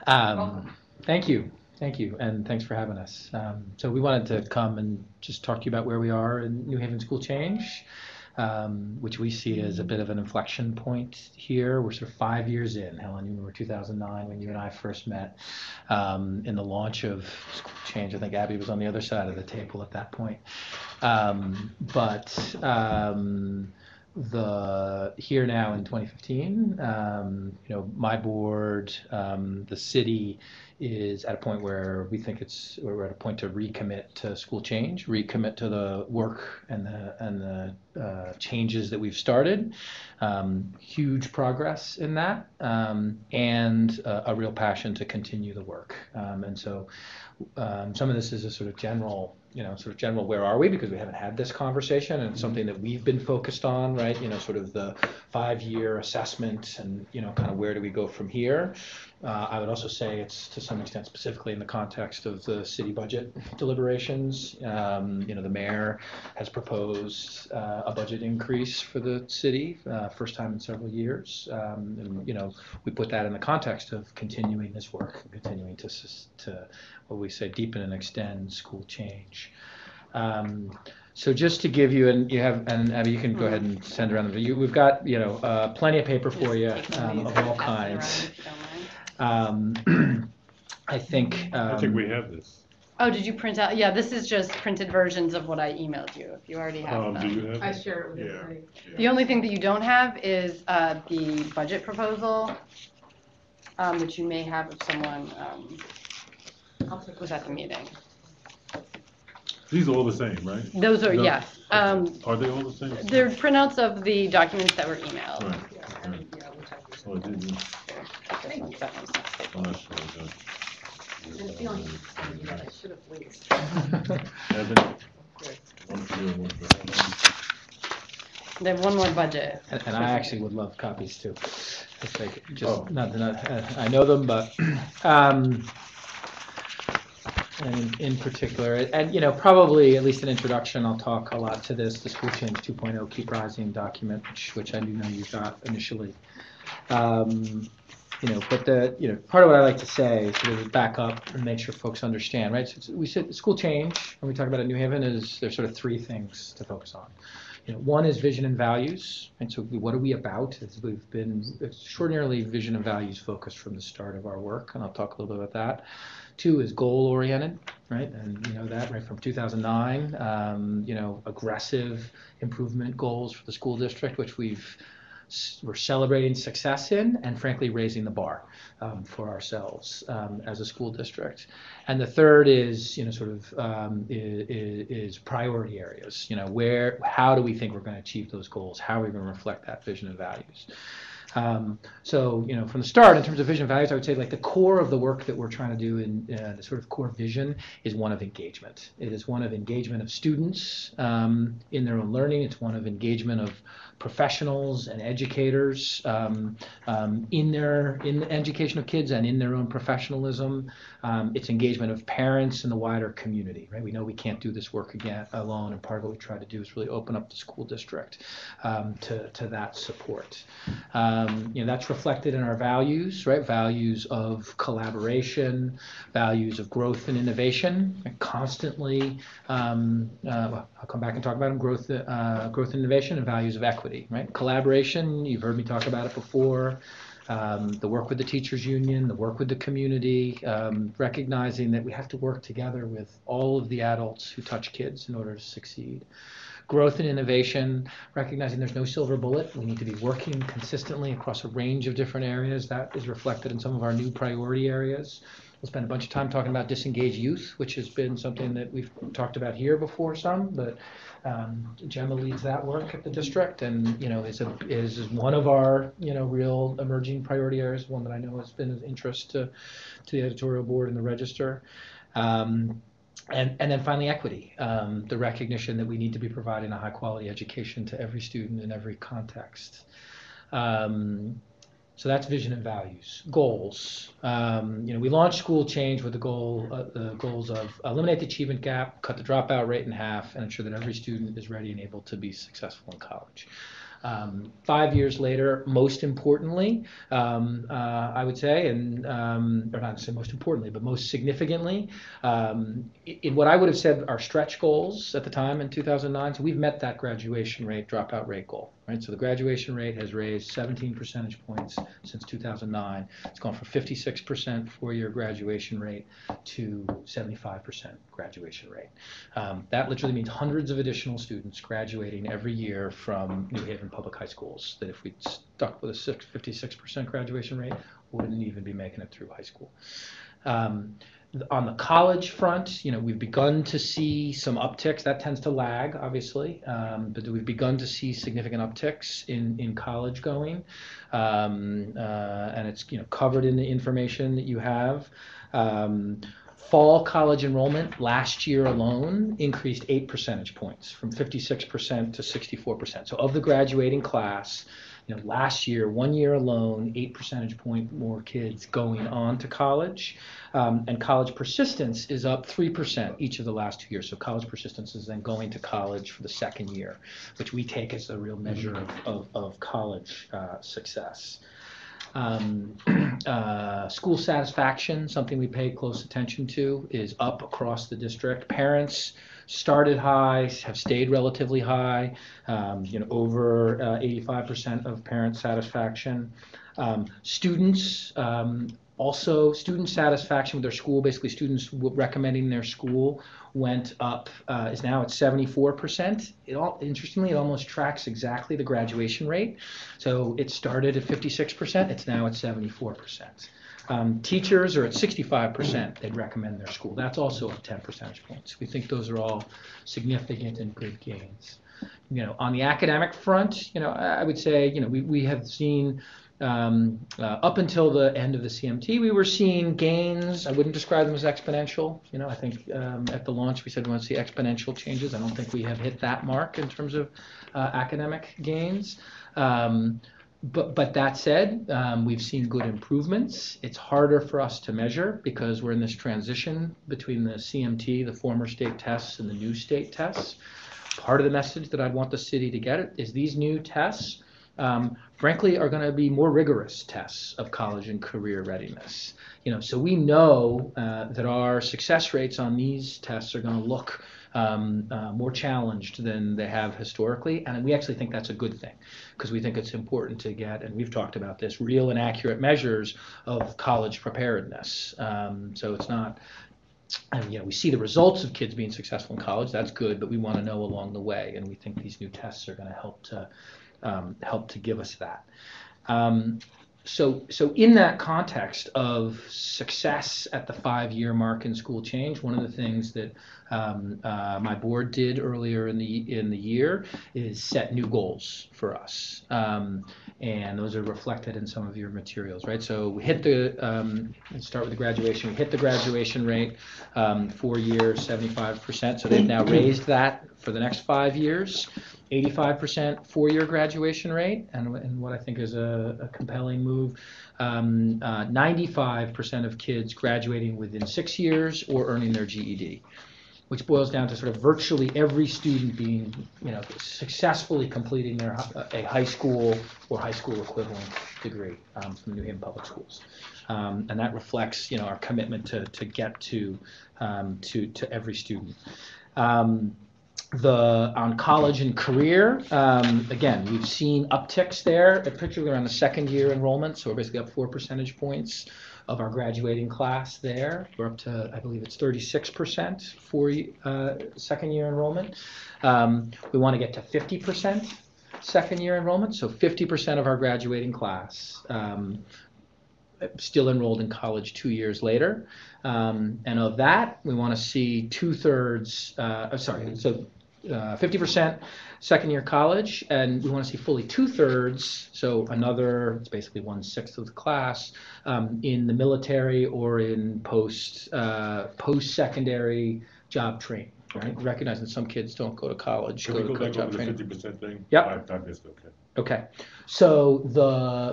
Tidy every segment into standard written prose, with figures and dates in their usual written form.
Thank you. Thank you. And thanks for having us. So we wanted to come and just talk to you about where we are in New Haven School Change, which we see as a bit of an inflection point here. We're sort of 5 years in. Helen, you remember 2009 when you and I first met in the launch of School Change. I think Abby was on the other side of the table at that point. But the here now in 2015, my board, the city is at a point where we think we're at a point to recommit to school change, recommit to the work and the changes that we've started. Huge progress in that, and a real passion to continue the work. And so some of this is a sort of general, where are we? Because we haven't had this conversation, and it's something that we've been focused on, right? Sort of the 5-year assessment and, kind of where do we go from here? I would also say it's to some extent specifically in the context of the city budget deliberations. The mayor has proposed a budget increase for the city, first time in several years. And, we put that in the context of continuing this work, continuing to what we say, deepen and extend school change. So just to give you, and Abby, you can go ahead and send around. We've got plenty of paper for you of all kinds. I think we have this. Oh, did you print out? Yeah, this is just printed versions of what I emailed you. If you already have them. Do you have I share it with everybody. The only thing that you don't have is the budget proposal, which you may have if someone was at the meeting. These are all the same, right? Those are, No. yes. Are they all the same? They're printouts of the documents that were emailed. Right. Yeah, which I Oh, I didn't. This one's that one's not I'm not sure. And feeling that I should have waited. Evan? One for you and one for Evan. They have one more budget. and I actually would love copies too. It's like Oh. not I know them, but and in particular, and probably at least an introduction. I'll talk a lot to this, the School Change 2.0 Keep Rising document, which I do know you got initially. But part of what I like to say is sort of back up and make sure folks understand, right? So we said school change, when we talk about it in New Haven, there's sort of 3 things to focus on. One is vision and values, and so what are we about? We've been extraordinarily vision and values focused from the start of our work, and I'll talk a little bit about that. 2 is goal-oriented, right? And that right from 2009, aggressive improvement goals for the school district, which we're celebrating success in, and frankly raising the bar for ourselves as a school district. And the 3rd is is priority areas. How do we think we're going to achieve those goals? How are we going to reflect that vision and values? So from the start, in terms of vision and values, I would say like the core of the work that we're trying to do in the sort of core vision is one of engagement. It is one of engagement of students in their own learning. It's one of engagement of professionals and educators in the education of kids and in their own professionalism. It's engagement of parents and the wider community, right? We know we can't do this work again alone, and part of what we try to do is really open up the school district to that support. That's reflected in our values, right? Values of collaboration, values of growth and innovation, and constantly. I'll come back and talk about them. Growth and innovation, and values of equity, right? Collaboration. You've heard me talk about it before. The work with the teachers union, the work with the community, recognizing that we have to work together with all of the adults who touch kids in order to succeed. Growth and innovation, recognizing there's no silver bullet. We need to be working consistently across a range of different areas. That is reflected in some of our new priority areas. We'll spend a bunch of time talking about disengaged youth, which has been something that we've talked about here before some, but Gemma leads that work at the district, and is one of our real emerging priority areas, one that I know has been of interest to the editorial board and the register. And then finally, equity, the recognition that we need to be providing a high quality education to every student in every context. So that's vision and values. Goals. We launched School Change with the goals of eliminate the achievement gap, cut the dropout rate in half, and ensure that every student is ready and able to be successful in college. 5 years later, most importantly, I would say, and or not to say most importantly, but most significantly, in what I would have said are stretch goals at the time in 2009, so we've met that graduation rate, dropout rate goal, right? So the graduation rate has raised 17 percentage points since 2009. It's gone from 56% four-year graduation rate to 75% graduation rate. That literally means hundreds of additional students graduating every year from New Haven public high schools that if we'd stuck with a 56% graduation rate, wouldn't even be making it through high school. On the college front, we've begun to see some upticks. That tends to lag, obviously, but we've begun to see significant upticks in college going, and it's covered in the information that you have. Fall college enrollment last year alone increased 8 percentage points, from 56% to 64%. So of the graduating class, last year, 1 year alone, 8 percentage point more kids going on to college. And college persistence is up 3% each of the last 2 years. So college persistence is then going to college for the second year, which we take as a real measure of college success. School satisfaction, something we pay close attention to, is up across the district. Parents started high, have stayed relatively high, over 85% of parent satisfaction. Students, also student satisfaction with their school, basically students recommending their school, went up, is now at 74%. Interestingly, it almost tracks exactly the graduation rate. So it started at 56%, it's now at 74%. Teachers are at 65%, they'd recommend their school. That's also up 10 percentage points. We think those are all significant and good gains. On the academic front, I would say, we have seen up until the end of the CMT, we were seeing gains. I wouldn't describe them as exponential. I think at the launch we said we want to see exponential changes. I don't think we have hit that mark in terms of academic gains. But that said, we've seen good improvements. It's harder for us to measure because we're in this transition between the CMT, the former state tests, and the new state tests. Part of the message that I want the city to get is these new tests, frankly, are going to be more rigorous tests of college and career readiness. So we know that our success rates on these tests are going to look more challenged than they have historically, and we actually think that's a good thing because we think it's important to get, and we've talked about this, real and accurate measures of college preparedness. So it's not, we see the results of kids being successful in college, that's good, but we want to know along the way, and we think these new tests are going to help to give us that. So in that context of success at the 5-year mark in school change, one of the things that my board did earlier in the year is set new goals for us, and those are reflected in some of your materials, right? So we hit let's start with the graduation. We hit the graduation rate, 4 years, 75%. So they've now raised that for the next 5 years. 85% 4-year graduation rate, and what I think is a compelling move, 95% of kids graduating within 6 years or earning their GED, which boils down to sort of virtually every student being, successfully completing a high school or high school equivalent degree from New Haven Public Schools, and that reflects, our commitment to get to every student. On college and career, again, we've seen upticks there, particularly around the second-year enrollment, so we're basically up 4 percentage points of our graduating class there. We're up to, I believe it's 36% for second-year enrollment. We want to get to 50% second-year enrollment, so 50% of our graduating class still enrolled in college 2 years later. And of that, we want to see 50% second-year college, and we want to see fully 2/3, so it's basically 1/6 of the class, in the military or in post-secondary job training, right? Recognizing some kids don't go to college, Can we go back job over the training. 50% thing? Yep. 5 years, okay. Okay, so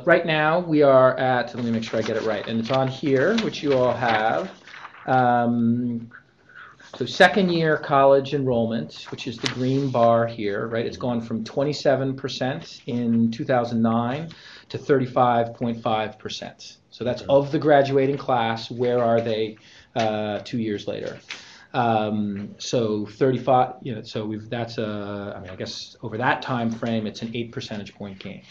right now we are at, let me make sure I get it right, and it's on here, which you all have. So second year college enrollment, which is the green bar here, right? It's gone from 27% in 2009 to 35.5%. So that's of the graduating class. Where are they 2 years later? So 35, so that's I mean, I guess over that time frame, it's an 8 percentage point gain.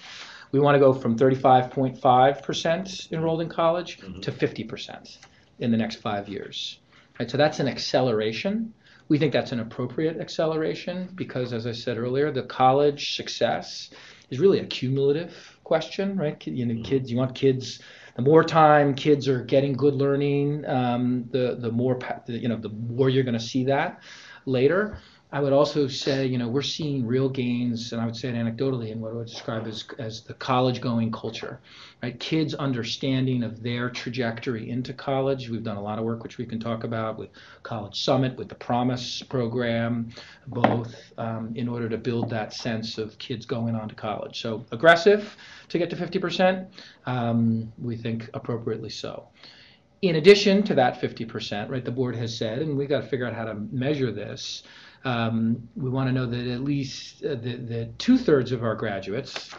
We want to go from 35.5% enrolled in college to 50% in the next 5 years. Right, so that's an acceleration. We think that's an appropriate acceleration because, as I said earlier, the college success is really a cumulative question, right? Kids, you want kids. The more time kids are getting good learning, the more you're going to see that later. I would also say, we're seeing real gains, and I would say it anecdotally, in what I would describe as the college-going culture, right? Kids' understanding of their trajectory into college. We've done a lot of work, which we can talk about, with College Summit, with the Promise program, both in order to build that sense of kids going on to college. So aggressive to get to 50%, we think appropriately so. In addition to that 50%, right, the board has said, and we've got to figure out how to measure this, we want to know that at least the 2/3 of our graduates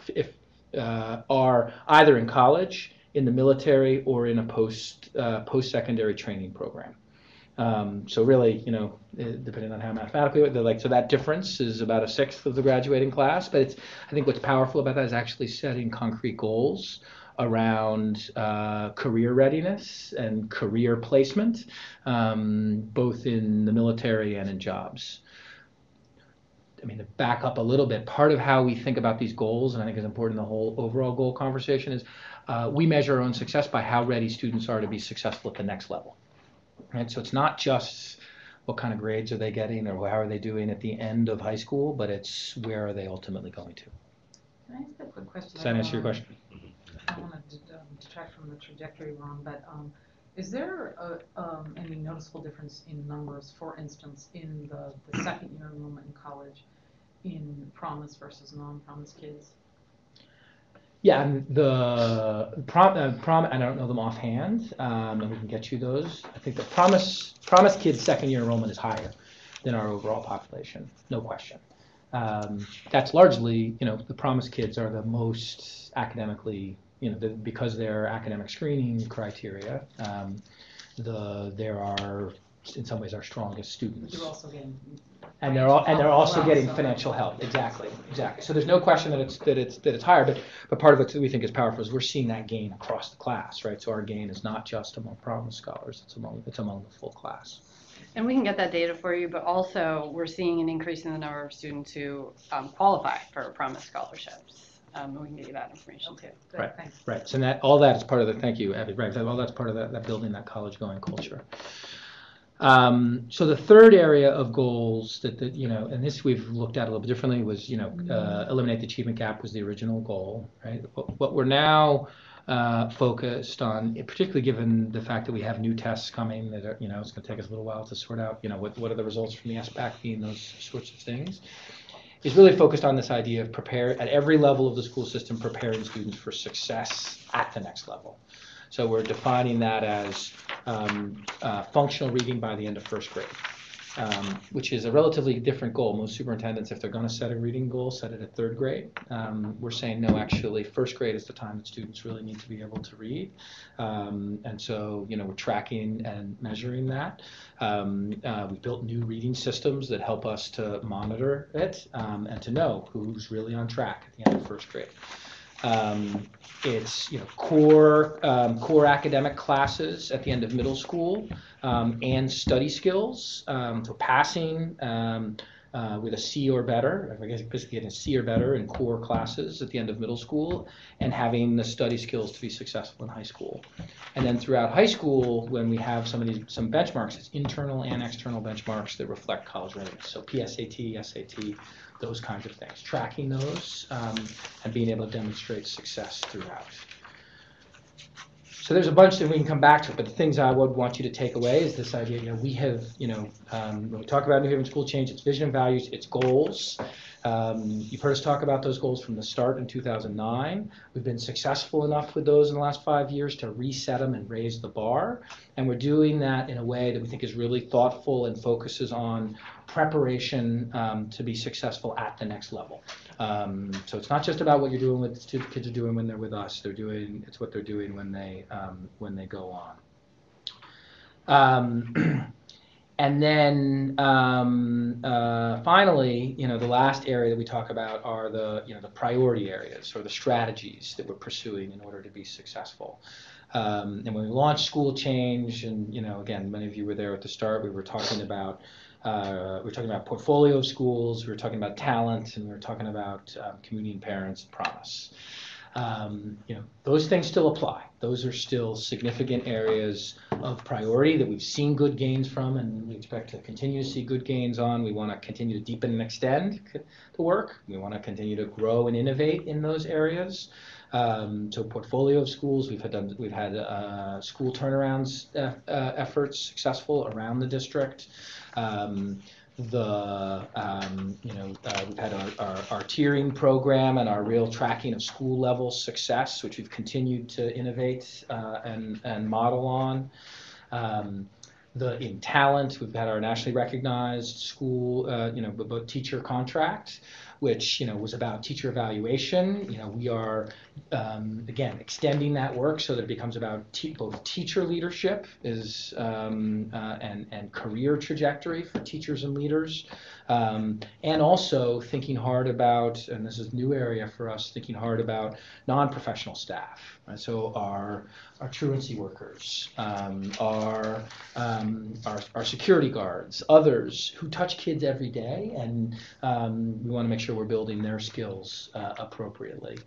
are either in college, in the military, or in a post-secondary training program. So really, depending on how mathematically, so that difference is about 1/6 of the graduating class. But I think what's powerful about that is actually setting concrete goals around career readiness and career placement, both in the military and in jobs. I mean, to back up a little bit, part of how we think about these goals, and I think is important in the whole overall goal conversation, is we measure our own success by how ready students are to be successful at the next level. Right? So it's not just what kind of grades are they getting or how are they doing at the end of high school, but it's where are they ultimately going to. Can I ask a quick question? Does that answer your question? I don't want to detract from the trajectory we're on, but is there any noticeable difference in numbers, for instance, in the second year enrollment in college in Promise versus non-Promise kids? Yeah, and the I don't know them offhand, and we can get you those. I think the Promise kids' second year enrollment is higher than our overall population, no question. That's largely, the Promise kids are the most academically, because they're academic screening criteria. There are, in some ways, our strongest students. But you're also getting, and they're also getting financial help. Exactly. So there's no question that it's higher. But part of it that we think is powerful is we're seeing that gain across the class, right? So our gain is not just among Promise scholars; it's among the full class. And we can get that data for you, but also we're seeing an increase in the number of students who qualify for Promise scholarships. We can get you that information too. good, Right. thanks. Right. So all that is part of the. Thank you, Abby. Right. All that's part of that building that college-going culture. So the third area of goals that and this we've looked at a little bit differently, was eliminate the achievement gap was the original goal, right? What we're now focused on, particularly given the fact that we have new tests coming that are, it's going to take us a little while to sort out, what are the results from the SBAC being, those sorts of things, is really focused on this idea of prepare at every level of the school system, preparing students for success at the next level. So we're defining that as functional reading by the end of first grade, which is a relatively different goal. Most superintendents, if they're going to set a reading goal, set it at third grade. We're saying no, actually, first grade is the time that students really need to be able to read. And so, we're tracking and measuring that. We built new reading systems that help us to monitor it and to know who's really on track at the end of first grade. It's core academic classes at the end of middle school, and study skills, so passing with a C or better, I guess basically getting a C or better in core classes at the end of middle school, and having the study skills to be successful in high school. And then throughout high school, when we have some benchmarks, it's internal and external benchmarks that reflect college readiness. So PSAT, SAT, those kinds of things, tracking those and being able to demonstrate success throughout. So there's a bunch that we can come back to, but the things I would want you to take away is this idea, we have, when we talk about New Haven School Change, it's vision and values, it's goals. You've heard us talk about those goals from the start in 2009. We've been successful enough with those in the last 5 years to reset them and raise the bar. And we're doing that in a way that we think is really thoughtful and focuses on preparation to be successful at the next level. So it's not just about what you're doing with kids are doing when they're with us. It's what they're doing when they go on. And then finally, the last area that we talk about are the priority areas or the strategies that we're pursuing in order to be successful. And when we launched School Change, and again, many of you were there at the start, we were talking about portfolio of schools, we were talking about talent, and we were talking about community and parents and promise. Those things still apply. Those are still significant areas of priority that we've seen good gains from, and we expect to continue to see good gains on. We want to continue to deepen and extend the work. We want to continue to grow and innovate in those areas. So portfolio of schools, we've had school turnarounds efforts successful around the district. We've had our tiering program and our real tracking of school level success, which we've continued to innovate and model on. In talent, we've had our nationally recognized school, teacher contract, which was about teacher evaluation. We are again extending that work so that it becomes about both teacher leadership and career trajectory for teachers and leaders, and also thinking hard about, and this is a new area for us, thinking hard about non-professional staff. Right? So our truancy workers, our security guards, others who touch kids every day, and we want to make sure we're building their skills appropriately.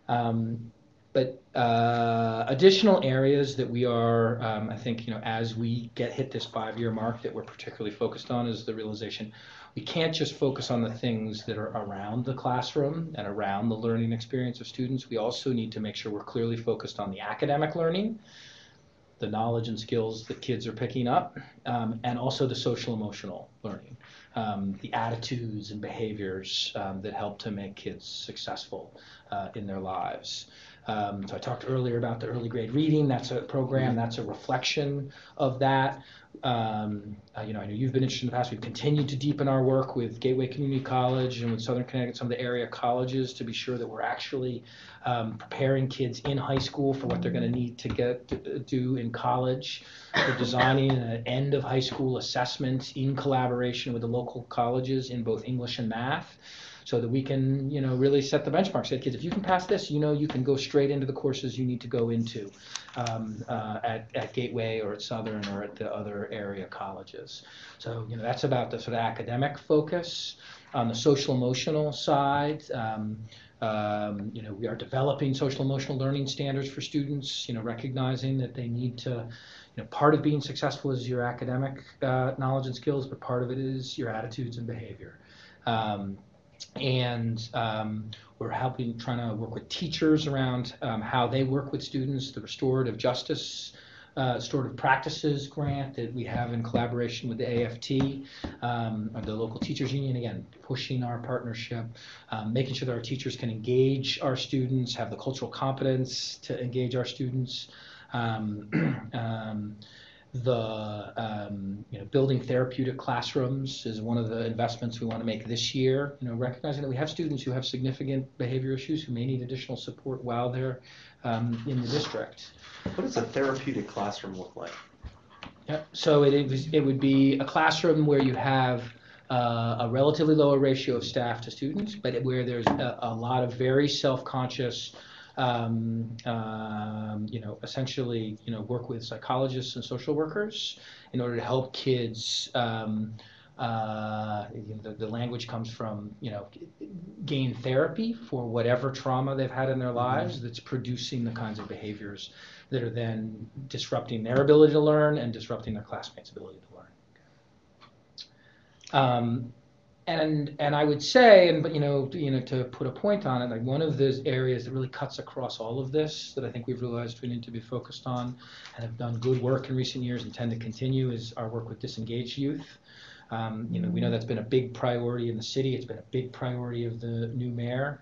But additional areas that we are, I think, as we hit this 5-year mark that we're particularly focused on is the realization we can't just focus on the things that are around the classroom and around the learning experience of students. We also need to make sure we're clearly focused on the academic learning, the knowledge and skills that kids are picking up, and also the social emotional learning, the attitudes and behaviors that help to make kids successful in their lives. So I talked earlier about the early grade reading. That's a program, that's a reflection of that. I know you've been interested in the past. We've continued to deepen our work with Gateway Community College and with Southern Connecticut, some of the area colleges, to be sure that we're actually preparing kids in high school for what they're going to need to do in college. We're designing an end of high school assessment in collaboration with the local colleges in both English and math, so that we can, really set the benchmark. Say, kids, if you can pass this, you can go straight into the courses you need to go into at Gateway or at Southern or at the other area colleges. So, that's about the sort of academic focus. On the social emotional side, we are developing social emotional learning standards for students, recognizing that they need to, part of being successful is your academic knowledge and skills, but part of it is your attitudes and behavior. We're trying to work with teachers around how they work with students, the restorative justice, restorative practices grant that we have in collaboration with the AFT, the local teachers union, again, pushing our partnership, making sure that our teachers can engage our students, have the cultural competence to engage our students. Building therapeutic classrooms is one of the investments we want to make this year, recognizing that we have students who have significant behavior issues who may need additional support while they're in the district. What does a therapeutic classroom look like? Yeah, so it would be a classroom where you have a relatively lower ratio of staff to students, but where there's a lot of very self-conscious, essentially, work with psychologists and social workers in order to help kids. The language comes from, gain therapy for whatever trauma they've had in their lives that's producing the kinds of behaviors that are then disrupting their ability to learn and disrupting their classmates' ability to learn. And I would say, to put a point on it, like one of those areas that really cuts across all of this that I think we've realized we need to be focused on and have done good work in recent years and tend to continue is our work with disengaged youth. We know that's been a big priority in the city. It's been a big priority of the new mayor.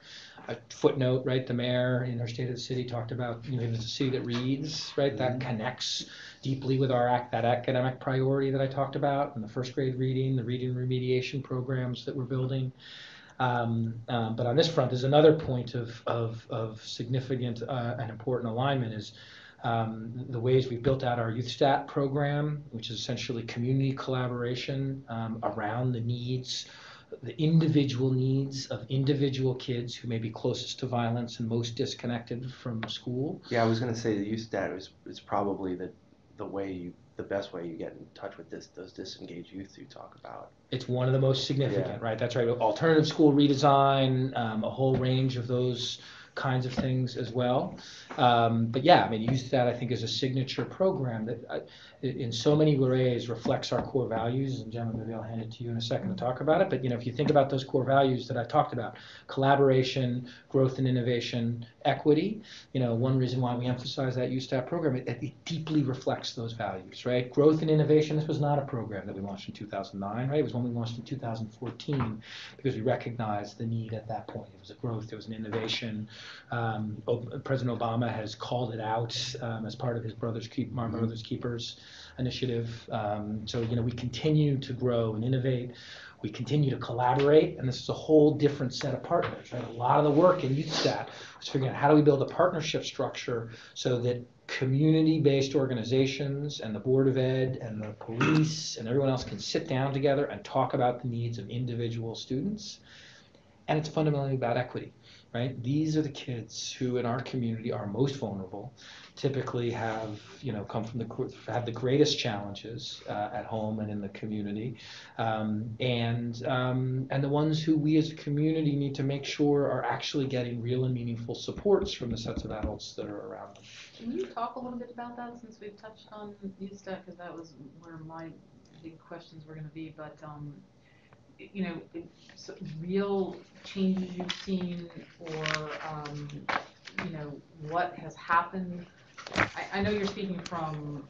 A footnote, right? The mayor in our State of the City talked about, it's a city that reads, right? That connects deeply with that academic priority that I talked about, and the first grade reading, the reading remediation programs that we're building. But on this front, there's another point of significant and important alignment is the ways we've built out our Youth Stat program, which is essentially community collaboration around the individual needs of individual kids who may be closest to violence and most disconnected from school. Yeah, I was going to say the youth stat is probably the best way you get in touch with those disengaged youth you talk about. It's one of the most significant, Yeah. right? That's right. Alternative school redesign, a whole range of those kinds of things as well. But yeah, Youth Stat I think is a signature program that in so many ways reflects our core values. And Gemma, maybe I'll hand it to you in a second to talk about it. But if you think about those core values that I talked about, collaboration, growth and innovation, equity, one reason why we emphasize that Youth Stat program, it deeply reflects those values, right? Growth and innovation, this was not a program that we launched in 2009, right? It was one we launched in 2014 because we recognized the need at that point. It was a growth, there was an innovation. President Obama has called it out as part of his My Brother's Keepers initiative. So we continue to grow and innovate. We continue to collaborate, and this is a whole different set of partners, right? A lot of the work in Youth Stat was figuring out how do we build a partnership structure so that community-based organizations and the Board of Ed and the police and everyone else can sit down together and talk about the needs of individual students. And it's fundamentally about equity, right? These are the kids who in our community are most vulnerable, typically have the greatest challenges at home and in the community, and the ones who we as a community need to make sure are actually getting real and meaningful supports from the sets of adults that are around them. Can you talk a little bit about that since we've touched on Youth Stat, because that was where my big questions were going to be, but so real changes you've seen, or what has happened. I know you're speaking from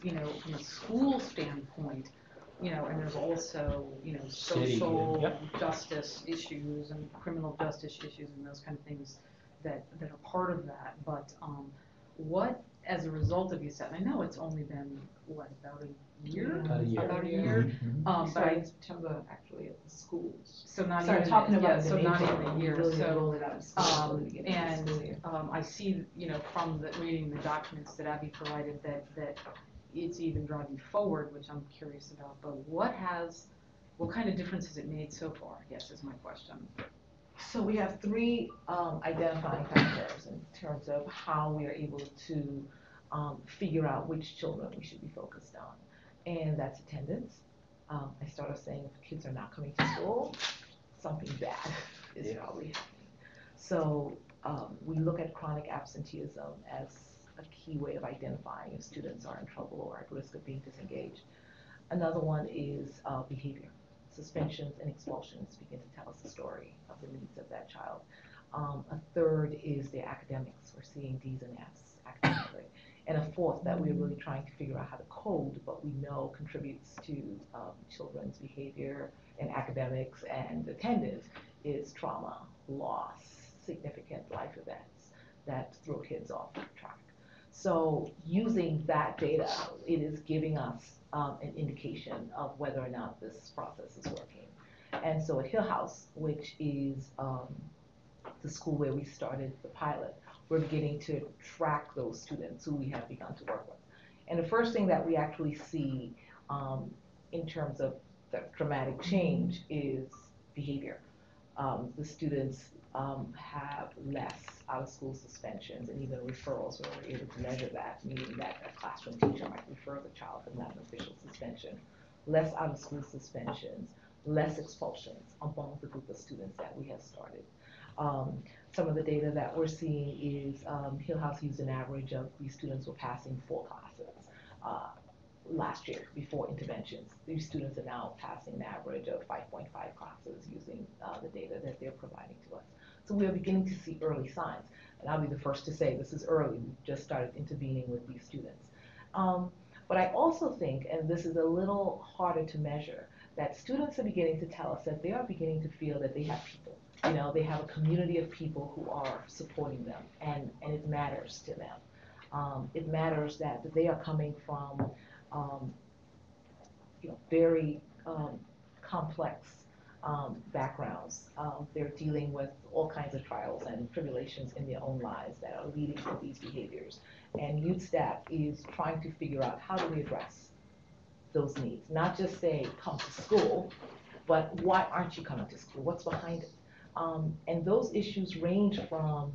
from a school standpoint, and there's also social justice issues and criminal justice issues and those kind of things that are part of that. But what, as a result of Youth Stat, and I know it's only been about a year. About a year. Mm-hmm. But in September, actually, at the schools. So not Sorry, even talking about so not even a year. Really So roll it out of school at the beginning of the school year. I see from reading the documents that Abby provided that it's even driving forward, which I'm curious about. But what kind of difference has it made so far, I guess, is my question. So we have three identifying factors in terms of how we are able to figure out which children we should be focused on. And that's attendance. I started saying if kids are not coming to school, something bad is probably happening. So we look at chronic absenteeism as a key way of identifying if students are in trouble or at risk of being disengaged. Another one is behavior. Suspensions and expulsions begin to tell us the story of the needs of that child. A third is their academics. We're seeing D's and F's academically. And a fourth that we're really trying to figure out how to code, but we know contributes to children's behavior and academics and attendance, is trauma, loss, significant life events that throw kids off track. So using that data, it is giving us an indication of whether or not this process is working. And so at Hill House, which is the school where we started the pilot, we're beginning to track those students who we have begun to work with. And the first thing that we actually see in terms of the dramatic change is behavior. The students have less out-of-school suspensions and even referrals where we're able to measure that, meaning that a classroom teacher might refer the child for not an official suspension. Less out-of-school suspensions, less expulsions among the group of students that we have started. Some of the data that we're seeing is Hill House used an average of these students were passing 4 classes last year before interventions. These students are now passing an average of 5.5 classes using the data that they're providing to us. So we are beginning to see early signs. And I'll be the first to say this is early. We've just started intervening with these students. But I also think, and this is a little harder to measure, that students are beginning to tell us that they are beginning to feel that they have people. You know, they have a community of people who are supporting them, and it matters to them. It matters that they are coming from, very complex backgrounds. They're dealing with all kinds of trials and tribulations in their own lives that are leading to these behaviors. And youth staff is trying to figure out how do we address those needs, not just say come to school, but why aren't you coming to school? What's behind it? And those issues range from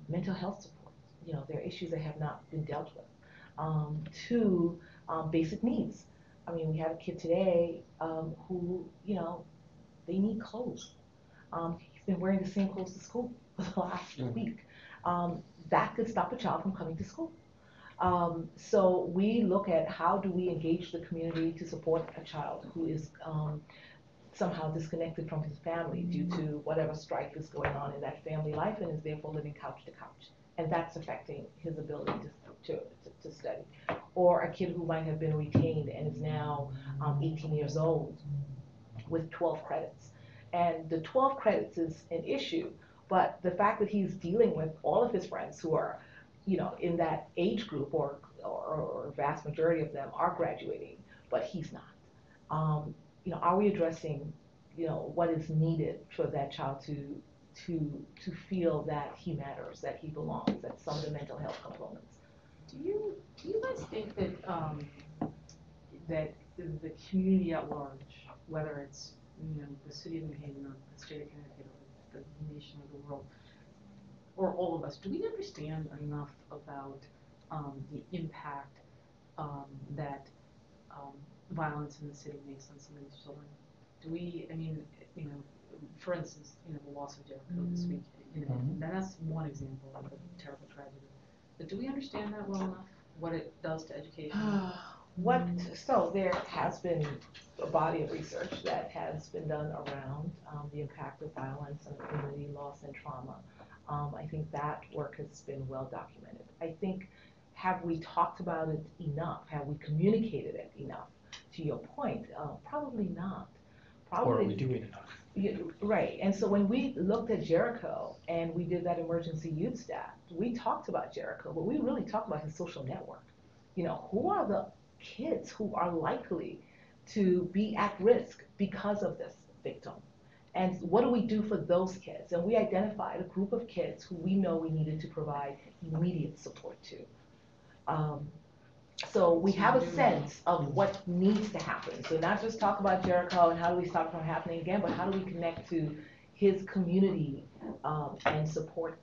mental health support. You know, there are issues that have not been dealt with, to basic needs. I mean, we had a kid today who, they need clothes. He's been wearing the same clothes to school for the last week. That could stop a child from coming to school. So we look at how do we engage the community to support a child who is somehow disconnected from his family due to whatever strife is going on in that family life and is therefore living couch to couch. And that's affecting his ability to study. Or a kid who might have been retained and is now 18 years old with 12 credits. And the 12 credits is an issue, but the fact that he's dealing with all of his friends who are, in that age group, or vast majority of them are graduating, but he's not. Are we addressing, what is needed for that child to feel that he matters, that he belongs, that some of the mental health components? Do you guys think that that the community at large, whether it's the city of New Haven or the state of Connecticut or the nation or the world, or all of us, do we understand enough about the impact that violence in the city makes on some of these children? Do we, for instance, the loss of Jericho this week, that's one example of a terrible tragedy. But do we understand that well enough, what it does to education? So there has been a body of research that has been done around the impact of violence on community loss and trauma. I think that work has been well documented. I think, have we talked about it enough? Have we communicated it enough? To your point, probably not. Or are we doing enough? Yeah, right. And so when we looked at Jericho and we did that emergency youth staff, we talked about Jericho, but we really talked about his social network. Who are the kids who are likely to be at risk because of this victim? And what do we do for those kids? And we identified a group of kids who we know we needed to provide immediate support to. So we have a sense of what needs to happen. So not just talk about Jericho and how do we stop it from happening again, but how do we connect to his community and support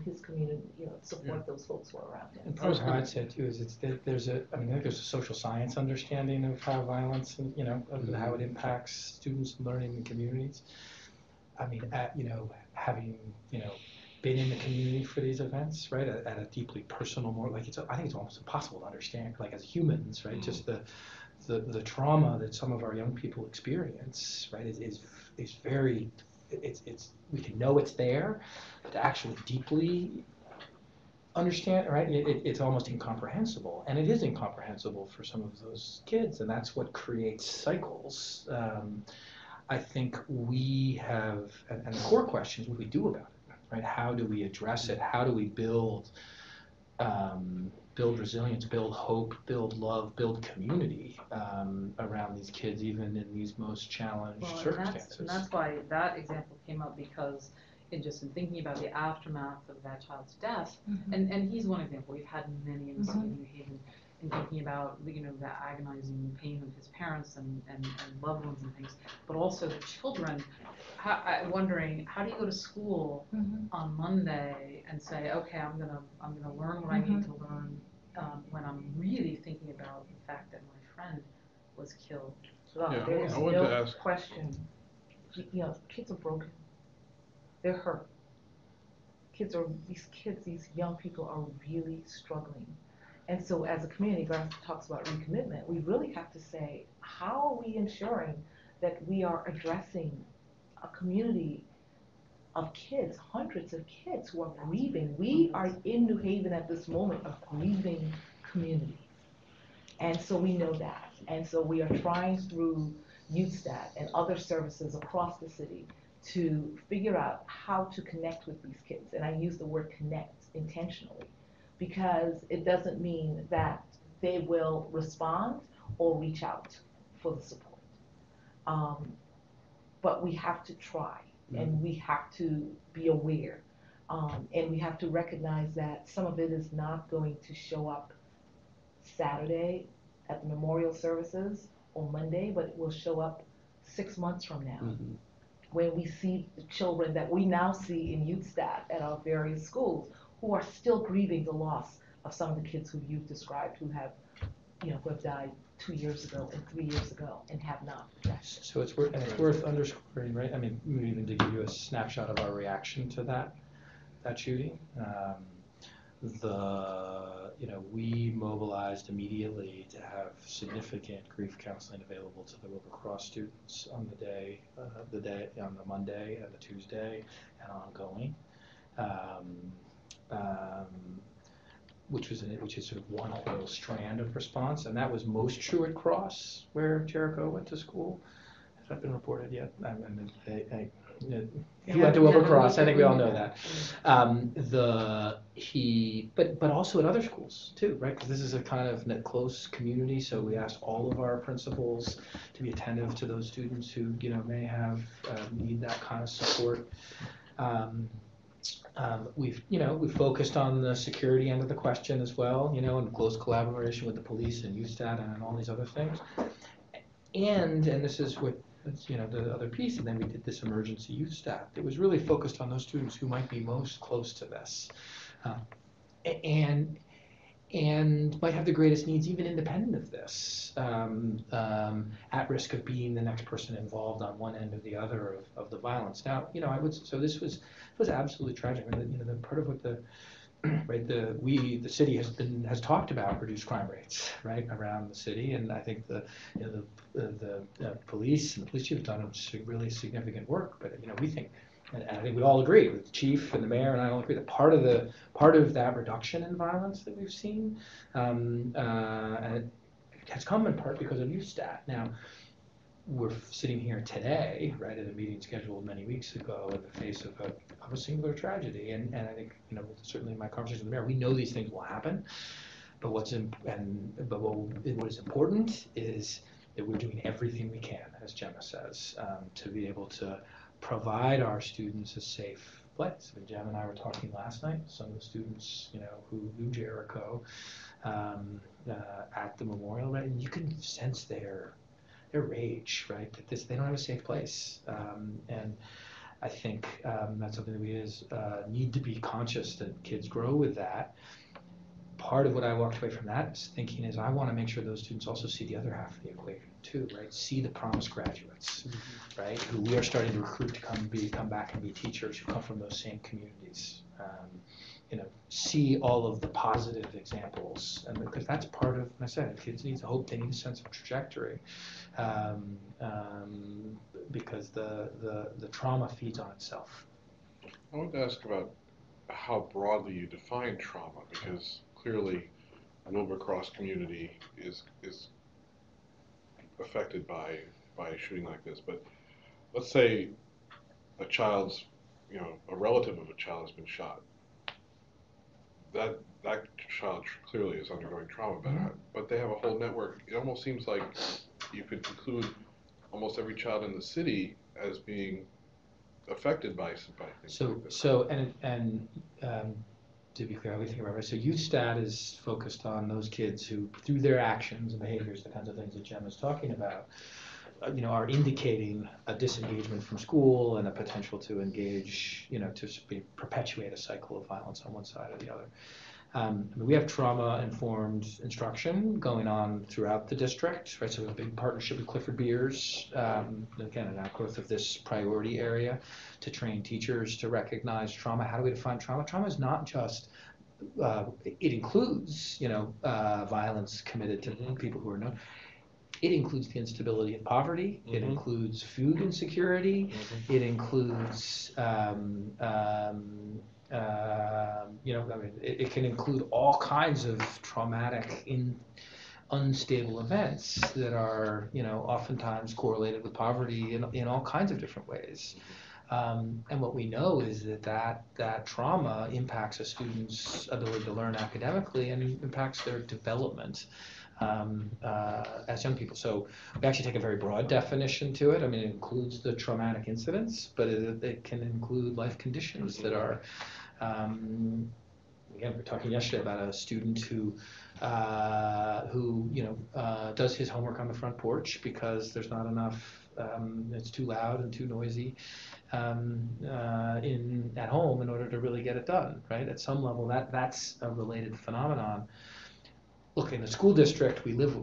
his community, support those folks who are around him. And part of what I'd say too is I think there's a social science understanding of how violence and, of how it impacts students' learning and communities. Having, been in the community for these events, right, at a deeply personal, more like I think it's almost impossible to understand, like as humans, right, just the trauma that some of our young people experience, right, is very, we can know it's there, but to actually deeply understand, right, it's almost incomprehensible, and it is incomprehensible for some of those kids, and that's what creates cycles. I think we have, and the core question is what do we do about it? Right? How do we address it? How do we build resilience, build hope, build love, build community around these kids, even in these most challenged circumstances? And that's why that example came up, because in thinking about the aftermath of that child's death, and he's one example. We've had many in the city of New Haven, in thinking about the agonizing pain of his parents and loved ones and things, but also the children. Wondering, how do you go to school on Monday and say, okay, I'm gonna learn what I need to learn when I'm really thinking about the fact that my friend was killed? There's I wanted to no ask. question. Kids are broken. They're hurt. These young people are really struggling. And so as a community, Garth talks about recommitment, we really have to say, how are we ensuring that we are addressing a community of kids, hundreds of kids who are grieving. We are in New Haven at this moment a grieving community. And so we know that. And so we are trying through USTAT and other services across the city to figure out how to connect with these kids. And I use the word connect intentionally because it doesn't mean that they will respond or reach out for the support. But we have to try and we have to be aware. And we have to recognize that some of it is not going to show up Saturday at the memorial services or Monday, but it will show up 6 months from now. When we see the children that we now see in USTAT at our various schools who are still grieving the loss of some of the kids who you've described who have died 2 years ago and 3 years ago and have not addressed. So it's worth underscoring, right? I mean, maybe even to give you a snapshot of our reaction to that shooting. We mobilized immediately to have significant grief counseling available to the Wilbur Cross students on on the Monday and the Tuesday and ongoing, which is sort of one whole strand of response, and that was most true at Cross, where Jericho went to school. Has that been reported yet? He went to Wilbur Cross. I think we all know that. But also at other schools too, right? Because this is a kind of close community. So we asked all of our principals to be attentive to those students who may have need that kind of support. We've focused on the security end of the question as well, in close collaboration with the police and USTAT and all these other things. And this is what the other piece, and then we did this emergency youth staff. It was really focused on those students who might be most close to this, and might have the greatest needs, even independent of this, at risk of being the next person involved on one end or the other of the violence. Now, this was absolutely tragic. And the part of what the city has talked about reduced crime rates, right, around the city, and I think the police and the police chief have done really significant work. But we think, and I think we all agree, with the chief and the mayor and I all agree that part of that reduction in violence that we've seen has come in part because of USTAT. Now, we're sitting here today, right, at a meeting scheduled many weeks ago in the face of a singular tragedy, and I think certainly in my conversation with the mayor, we know these things will happen, but what is important is that we're doing everything we can, as Gemma says, to be able to provide our students a safe place. And Gemma and I were talking last night, some of the students who knew Jericho at the memorial, right, and you can sense their rage, right? That they don't have a safe place, and I think that's something that we need to be conscious that kids grow with that. Part of what I walked away from that thinking is I want to make sure those students also see the other half of the equation too, right? See the promised graduates, right? Who we are starting to recruit to come back and be teachers who come from those same communities. See all of the positive examples, and because that's part of, I said, kids need hope, they need a sense of trajectory, because the trauma feeds on itself. I wanted to ask about how broadly you define trauma, because clearly the Wilbur Cross community is affected by a shooting like this. But let's say a relative of a child has been shot. That child clearly is undergoing trauma, but they have a whole network. It almost seems like you could include almost every child in the city as being affected by things like this. To be clear, how we think about it. So USTAT is focused on those kids who, through their actions and behaviors, the kinds of things that Jem is talking about, are indicating a disengagement from school and a potential to engage, to perpetuate a cycle of violence on one side or the other. We have trauma-informed instruction going on throughout the district, right? So we have a big partnership with Clifford Beers, again, an outgrowth of this priority area, to train teachers to recognize trauma. How do we define trauma? Trauma is not just, it includes, violence committed to people who are known. It includes the instability and poverty. It includes food insecurity. It includes, it can include all kinds of traumatic unstable events that are, oftentimes correlated with poverty in all kinds of different ways. And what we know is that trauma impacts a student's ability to learn academically and impacts their development as young people. So we actually take a very broad definition to it. I mean, it includes the traumatic incidents, but it can include life conditions that are, again, we were talking yesterday about a student who does his homework on the front porch because there's not enough, it's too loud and too noisy at home in order to really get it done, right? At some level, that's a related phenomenon. Look, in the school district, we live,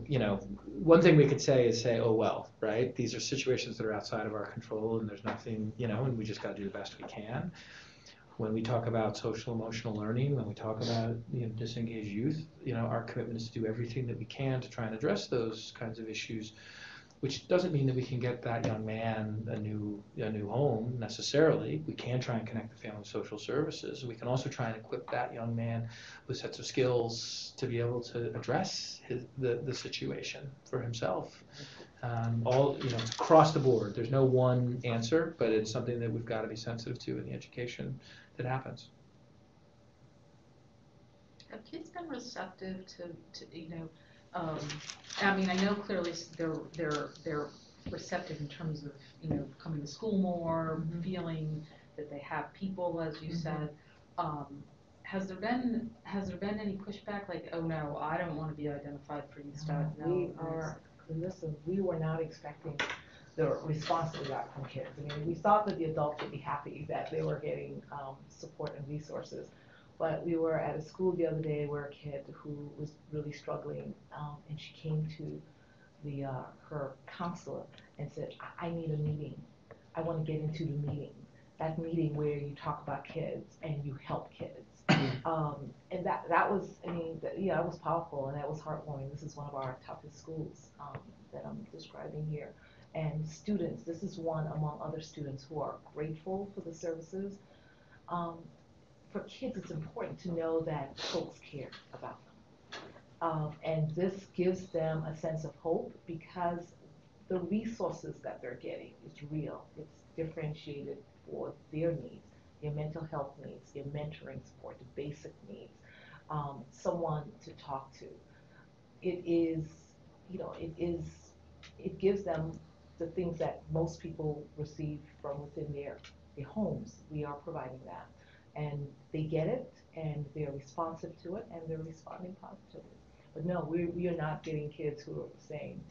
one thing we could say, oh, well, right? These are situations that are outside of our control and there's nothing, and we just got to do the best we can. When we talk about social emotional learning, when we talk about disengaged youth, our commitment is to do everything that we can to try and address those kinds of issues, which doesn't mean that we can get that young man a new home necessarily. We can try and connect the family with social services. We can also try and equip that young man with sets of skills to be able to address the situation for himself. It's across the board. There's no one answer, but it's something that we've got to be sensitive to in the education that happens. Have kids been receptive to I mean, I know clearly they're receptive in terms of, coming to school more, feeling that they have people, as you said. Has there been any pushback, like, oh no, I don't want to be identified for youth stuff? Listen, we were not expecting the response that we got from kids. I mean, we thought that the adults would be happy that they were getting support and resources. But we were at a school the other day where a kid who was really struggling, and she came to her counselor and said, I need a meeting. I want to get into the meeting. That meeting where you talk about kids and you help kids. And that was, that was powerful and that was heartwarming. This is one of our toughest schools that I'm describing here. And students, this is one among other students who are grateful for the services. For kids, it's important to know that folks care about them. And this gives them a sense of hope because the resources that they're getting is real. It's differentiated for their needs, their mental health needs, their mentoring support, the basic needs, someone to talk to. It gives them the things that most people receive from within their homes. We are providing that. And they get it, and they're responsive to it, and they're responding positively. But no, we are not getting kids who are saying,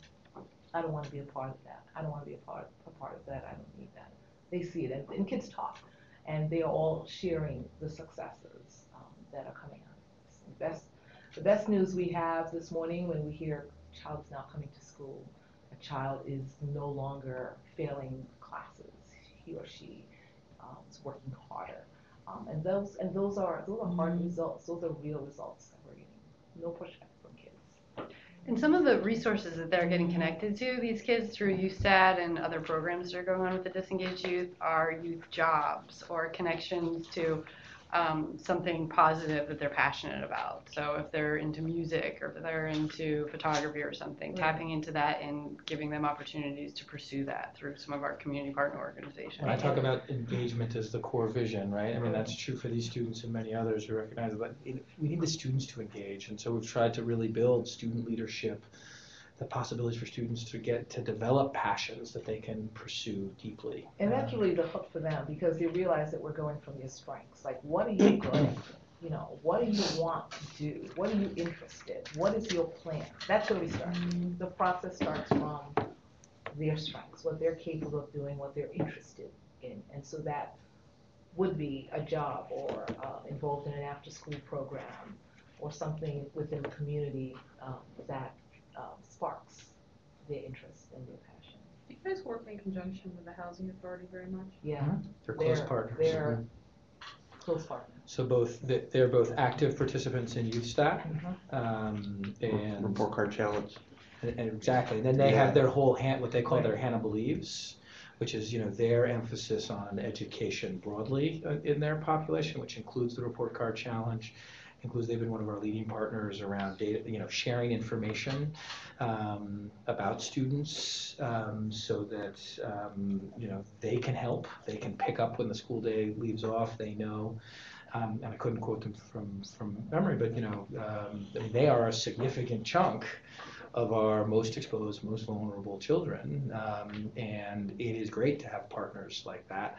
I don't want to be a part of that. I don't want to be a part of that. I don't need that. They see it, and kids talk, and they are all sharing the successes that are coming out of this. The best news we have this morning when we hear a child is now coming to school, a child is no longer failing classes. He or she is working harder. And those are hard results. Those are real results that we're getting. No pushback from kids. And some of the resources that they're getting connected to, these kids, through YouthStat and other programs that are going on with the disengaged youth, are youth jobs or connections to something positive that they're passionate about. So if they're into music or if they're into photography or something, tapping into that and giving them opportunities to pursue that through some of our community partner organizations. When I talk about engagement as the core vision, right? I mean, that's true for these students and many others who recognize that we need the students to engage. And so we've tried to really build student leadership, the possibilities for students to get to develop passions that they can pursue deeply. And that's really the hook for them because they realize that we're going from your strengths. Like, what are you good at? What do you want to do? What are you interested? What is your plan? That's where we start. The process starts from their strengths, what they're capable of doing, what they're interested in. And so that would be a job or involved in an after-school program or something within the community that sparks their interest and their passion. Do you guys work in conjunction with the Housing Authority very much? Yeah. They're close partners. They're close partners. So they're both active participants in YouthStat and Report card challenge. And exactly. And then they have their whole what they call their Hannah Believes, which is their emphasis on education broadly in their population, which includes the report card challenge includes they've been one of our leading partners around data, sharing information about students so that they can help, they can pick up when the school day leaves off, they know. And I couldn't quote them from memory, but I mean, they are a significant chunk of our most exposed, most vulnerable children, and it is great to have partners like that.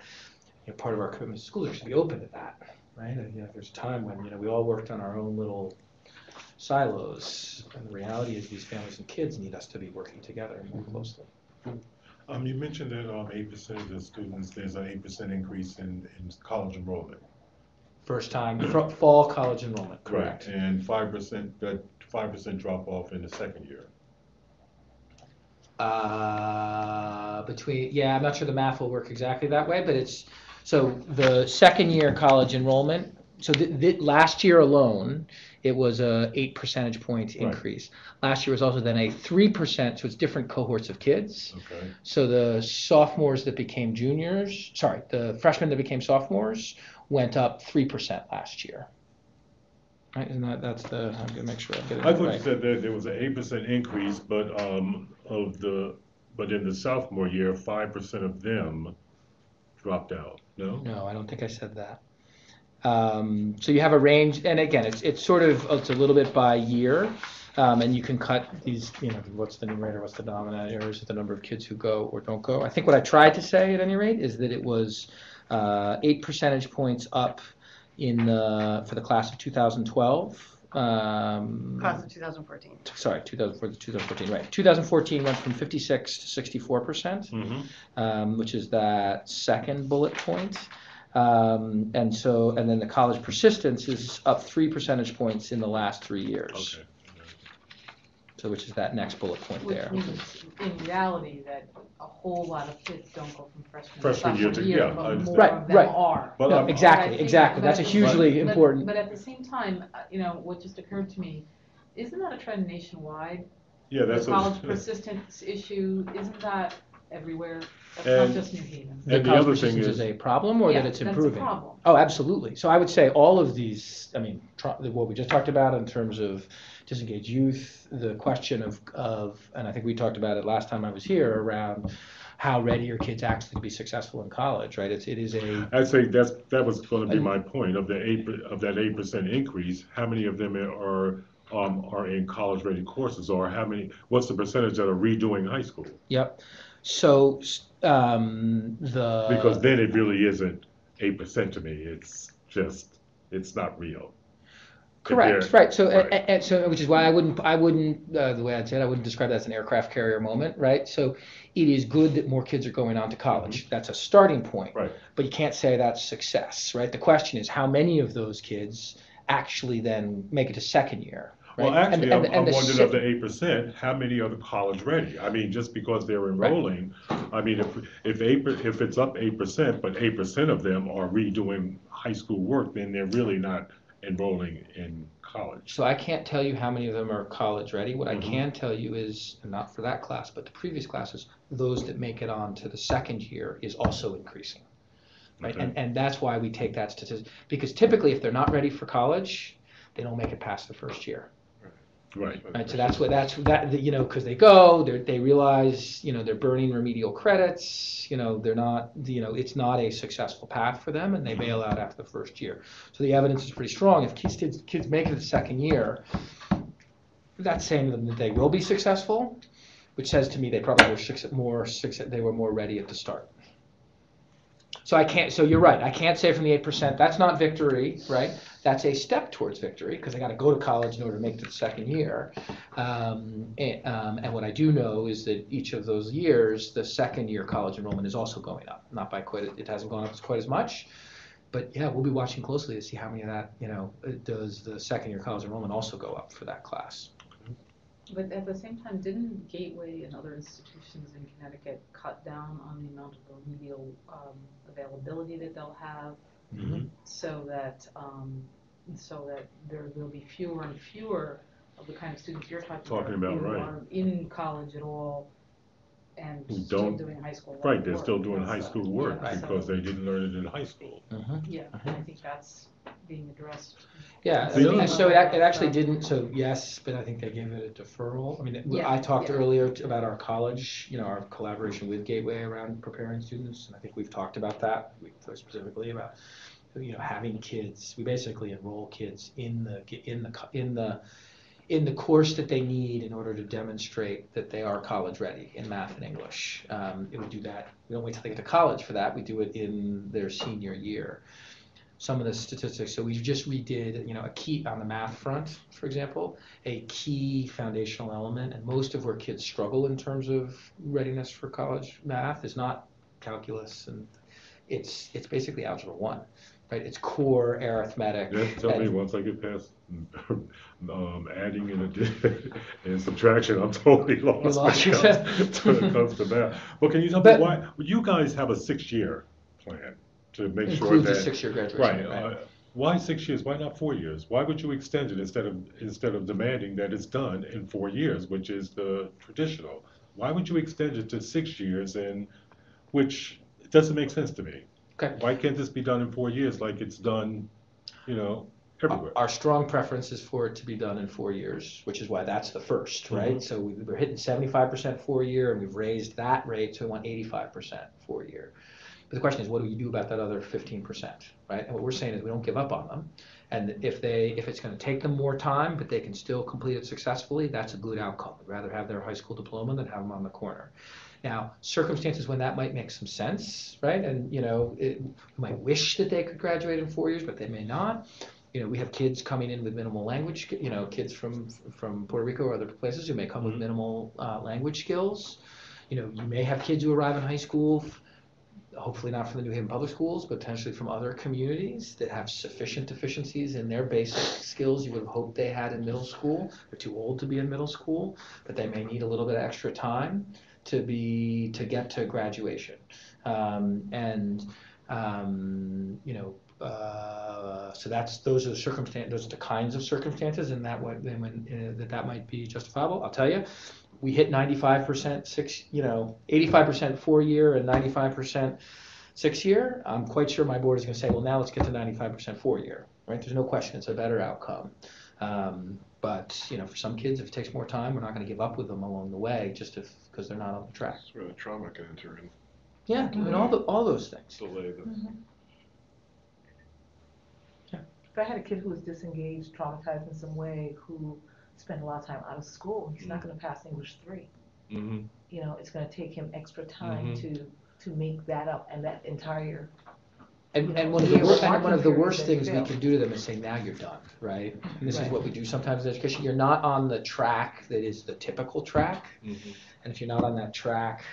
Part of our commitment to schools should be open to that, right? There's a time when we all worked on our own little silos, and the reality is these families and kids need us to be working together more closely. You mentioned that 8% of the students, there's an 8% increase in college enrollment. First time fall college enrollment, correct? Right, and 5%, that 5% drop off in the second year. I'm not sure the math will work exactly that way, but so the second year college enrollment. So last year alone, it was a 8 percentage point increase. Right. Last year was also then a 3%, so it's different cohorts of kids. Okay. So the sophomores that became the freshmen that became sophomores went up 3% last year. Right, and that's the. I'm gonna make sure I get it. I thought right. You said that there was an 8% increase, but in the sophomore year, 5% of them dropped out. No. No, I don't think I said that. So you have a range, and again, it's a little bit by year, and you can cut these. What's the numerator, what's the denominator? Is it the number of kids who go or don't go? I think what I tried to say at any rate is that it was 8 percentage points up for the class of 2012. Class of 2014. Sorry, 2014. Right, 2014 went from 56 to 64%, which is that second bullet point. And then the college persistence is up 3 percentage points in the last 3 years. Okay. So which is that next bullet point there. Which means in reality that a whole lot of kids don't go from freshman year to year, but more right, of them right. are. But, no, exactly. That's a hugely important. But at the same time, what just occurred to me, isn't that a trend nationwide? Yeah, that's the college persistence issue. Isn't that everywhere? That's not just New Haven. The college persistence is a problem, or that it's improving? That's a problem. Oh, absolutely. So I would say all of these. I mean, what we just talked about in terms of disengaged youth, the question of, and I think we talked about it last time I was here, around how ready are kids actually to be successful in college, right? It is a. I'd say that was going to be my point of that 8% increase. How many of them are in college-ready courses, or what's the percentage that are redoing high school? Yep. So because then it really isn't 8% to me. It's not real. Correct. Right. So which is why I wouldn't the way I'd say it, I wouldn't describe that as an aircraft carrier moment, right? So it is good that more kids are going on to college. Mm-hmm. That's a starting point. Right. But you can't say that's success, right? The question is how many of those kids actually then make it to second year. Right? Well, actually, I'm wondering of the 8%, how many are college ready? I mean, just because they're enrolling, right. I mean, if it's up 8%, but 8% of them are redoing high school work, then they're really not enrolling in college. So I can't tell you how many of them are college ready. What I can tell you is, not for that class, but the previous classes, those that make it on to the second year is also increasing. Right? Okay. And that's why we take that statistic, because typically if they're not ready for college, they don't make it past the first year. Right. So that's because they realize, they're burning remedial credits, they're not, it's not a successful path for them, and they bail out after the first year. So the evidence is pretty strong. If kids make it the second year, that's saying to them that they will be successful, which says to me they probably were more ready at the start. So you're right. I can't say from the 8%, that's not victory, right? That's a step towards victory, because they got to go to college in order to make it to the second year. And what I do know is that each of those years, the second year college enrollment is also going up. Not by it hasn't gone up quite as much, but yeah, we'll be watching closely to see how many of that, does the second year college enrollment also go up for that class. But at the same time, didn't Gateway and other institutions in Connecticut cut down on the amount of remedial availability that they'll have, so that there will be fewer and fewer of the kind of students you're talking about right. are in college at all, and Who still don't- doing high school. Right, they're work. still doing That's, high school work yeah, because so- they didn't learn it in high school. Yeah, and I think that's being addressed. Yeah, The other- and so it actually didn't, so yes, but I think they gave it a deferral. I mean, Yeah, I talked yeah. earlier about our college, our collaboration with Gateway around preparing students, and I think we've talked about that, specifically about, having kids, we basically enroll kids in the course that they need in order to demonstrate that they are college ready in math and English. We do that, we don't wait till they get to college for that, we do it in their senior year. Some of the statistics, so we just redid, a key on the math front, for example, a key foundational element, and most of where kids struggle in terms of readiness for college math is not calculus, and it's basically algebra 1, right? It's core arithmetic. Yeah, tell me, once I get past adding and subtraction, I'm totally lost when it comes to math. Well, can you tell me why, you guys have a 6-year plan to make sure Includes a that. 6-year graduation, Right, why 6 years, why not 4 years? Why would you extend it instead of demanding that it's done in 4 years, which is the traditional? Why would you extend it to 6 years, which doesn't make sense to me? Okay. Why can't this be done in 4 years like it's done, everywhere? Our strong preference is for it to be done in 4 years, which is why that's the first, right? Mhm. So we're hitting 75% 4-year, and we've raised that rate to 85% 4-year. But the question is, what do you do about that other 15%, right? And what we're saying is we don't give up on them. And if it's going to take them more time, but they can still complete it successfully, that's a good outcome. We'd rather have their high school diploma than have them on the corner. Now, circumstances when that might make some sense, right? And, we might wish that they could graduate in 4 years, but they may not. We have kids coming in with minimal language, kids from Puerto Rico or other places who may come with minimal language skills. You may have kids who arrive in high school, hopefully not from the New Haven Public Schools, but potentially from other communities that have sufficient deficiencies in their basic skills you would have hoped they had in middle school. They're too old to be in middle school, but they may need a little bit of extra time to get to graduation. So those are the circumstances. Those are the kinds of circumstances, and that might be justifiable. I'll tell you, we hit 95% 85% 4-year and 95% 6-year. I'm quite sure my board is going to say, well, now let's get to 95% 4-year. Right? There's no question it's a better outcome. But for some kids, if it takes more time, we're not going to give up with them along the way, just because they're not on the track. That's where the trauma can enter in. Yeah, and all those things. Delay the. If I had a kid who was disengaged, traumatized in some way, who spent a lot of time out of school, he's not going to pass English 3. Mm-hmm. It's going to take him extra time to make that up, and that entire. And one of the worst things we can do to them is say, now you're done, right? And this is what we do sometimes in education. You're not on the track that is the typical track, and if you're not on that track,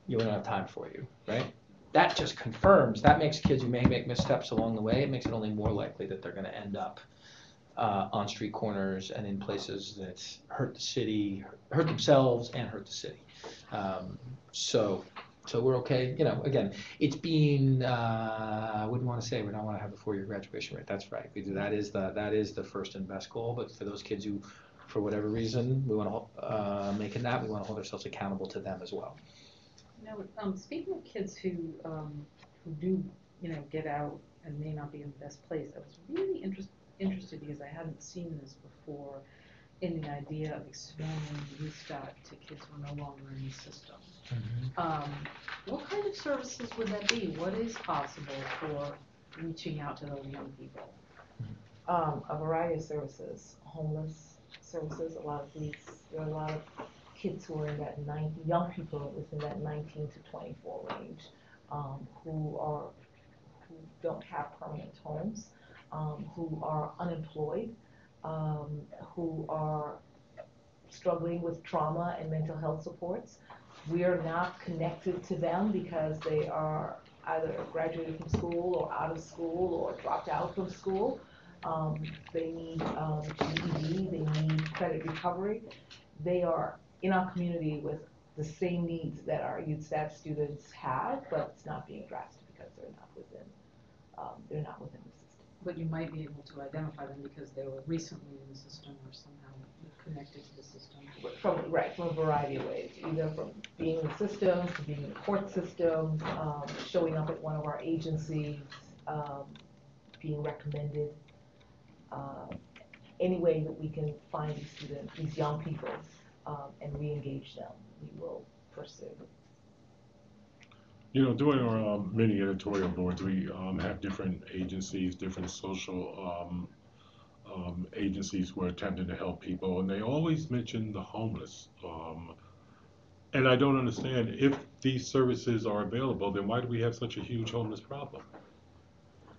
we don't have time for you, right? That just confirms, that makes kids who may make missteps along the way, it makes it only more likely that they're going to end up on street corners and in places that hurt the city, hurt themselves and hurt the city. So we're okay. Again, it's being, I wouldn't want to say we don't want to have the 4-year graduation rate. That's right. We do. That is the first and best goal. But for those kids who, for whatever reason, we want to make it that, we want to hold ourselves accountable to them as well. Speaking of kids who do, get out and may not be in the best place, I was really interested because I hadn't seen this before in the idea of expanding youth staff to kids who are no longer in the system. What kind of services would that be? What is possible for reaching out to those young people? A variety of services, homeless services, a lot of police. There are a lot of kids who are in that young people within that 19 to 24 range, who don't have permanent homes, who are unemployed, who are struggling with trauma and mental health supports. We are not connected to them because they are either graduated from school or out of school or dropped out from school. They need GED, they need credit recovery. They are in our community with the same needs that our youth staff students have, but it's not being addressed because they're not within the system. But you might be able to identify them because they were recently in the system or somehow you could connected to the system? From a variety of ways, either from being in the system, to being in the court system, showing up at one of our agencies, being recommended. Any way that we can find these students, these young people, and re-engage them, we will pursue. You know, during our many editorial boards, we have different agencies, different social agencies who are attempting to help people, and they always mention the homeless. And I don't understand, if these services are available, then why do we have such a huge homeless problem?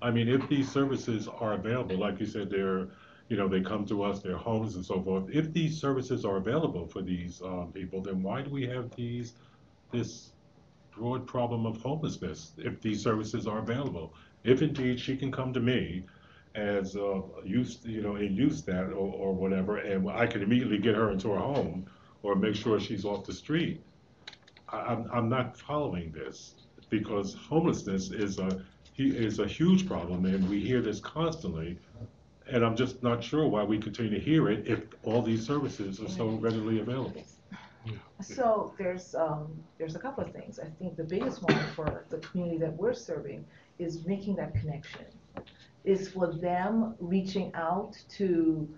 I mean, if these services are available, like you said, they come to us, they're homeless and so forth. If these services are available for these people, then why do we have this broad problem of homelessness if these services are available? If indeed she can come to me as in youth stat or whatever, and I can immediately get her into her home or make sure she's off the street. I'm not following this, because homelessness is a huge problem, and we hear this constantly, and I'm just not sure why we continue to hear it if all these services are so readily available. So there's a couple of things. I think the biggest one for the community that we're serving is making that connection. Is for them reaching out to,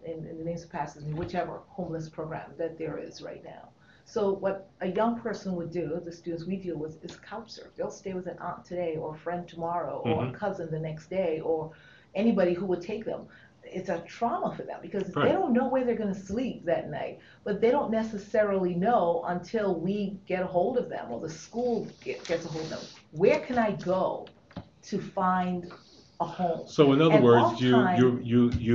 in the names of passes, whichever homeless program that there is right now. So what a young person would do, the students we deal with, is couch surf. They'll stay with an aunt today, or a friend tomorrow, or a cousin the next day, or anybody who would take them. It's a trauma for them, because Right. they don't know where they're going to sleep that night, but they don't necessarily know until we get a hold of them, or the school gets a hold of them. Where can I go to find a home? So in other And words, you oftentimes-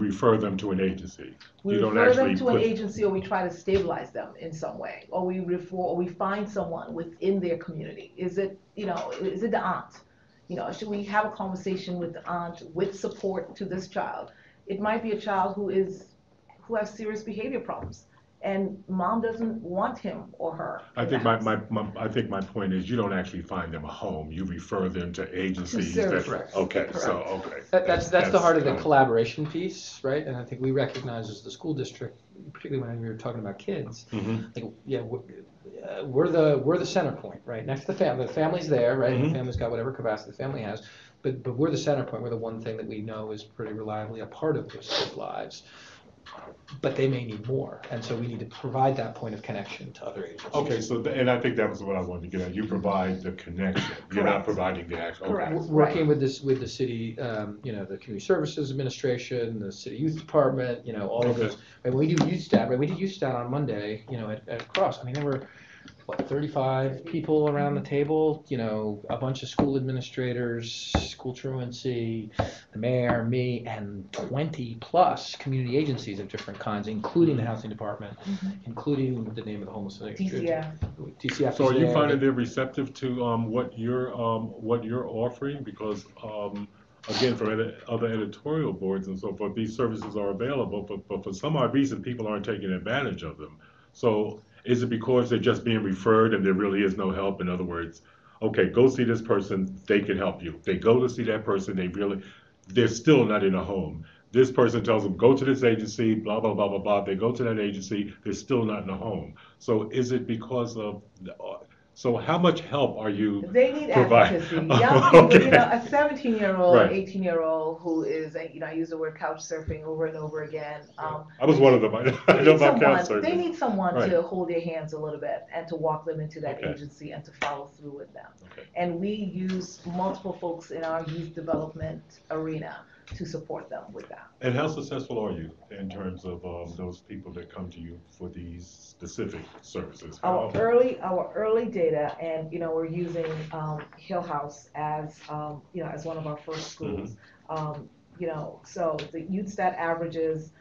refer them to an agency. We You don't refer them actually to an put- agency, or we try to stabilize them in some way, or we find someone within their community. Is it the aunt? Should we have a conversation with the aunt with support to this child? It might be a child who has serious behavior problems, and mom doesn't want him or her. I in think the my house. point is, you don't actually find them a home. You refer them to agencies that. services. Okay, Correct. so okay. That's the heart of the kind collaboration piece, right? And I think we recognize as the school district, particularly when we were talking about kids, like, yeah, we're the center point, right? Next to the family. The family's there, right? The family's got whatever capacity the family has, but we're the center point. We're the one thing that we know is pretty reliably a part of those kids' lives. But they may need more, and so we need to provide that point of connection to other agencies. Okay, so and I think that was what I wanted to get at. You provide the connection. You're not Correct. providing the actual. Correct. Okay. Working with the city, the Community Services Administration, the City Youth Department, all of those. And when we do youth stat, right? We did youth stat on Monday, at Cross. I mean, there were 35 people around the table, a bunch of school administrators, school truancy, the mayor, me, and 20 plus community agencies of different kinds, including the housing department, including the name of the homeless. DCF. So are you there. finding they're receptive to what you're offering? Because again, from other editorial boards and so forth, these services are available, but for some odd reason, people aren't taking advantage of them. So is it because they're just being referred and there really is no help? In other words, okay, go see this person, they can help you. They go to see that person, they're still not in a home. This person tells them, go to this agency, blah, blah, blah, blah, blah. They go to that agency, they're still not in a home. So is it because of, so how much help are you They need providing? advocacy. Young people, Okay. a 17-year-old, Right. 18-year-old who is, I use the word couch surfing over and over again. I was one of them. I know about couch surfing. They need someone Right. to hold their hands a little bit and to walk them into that Okay. agency and to follow through with them. Okay. And we use multiple folks in our youth development arena to support them with that. And how successful are you in terms of those people that come to you for these specific services? Our early data, and we're using Hill House as as one of our first schools. So the youth stat averages,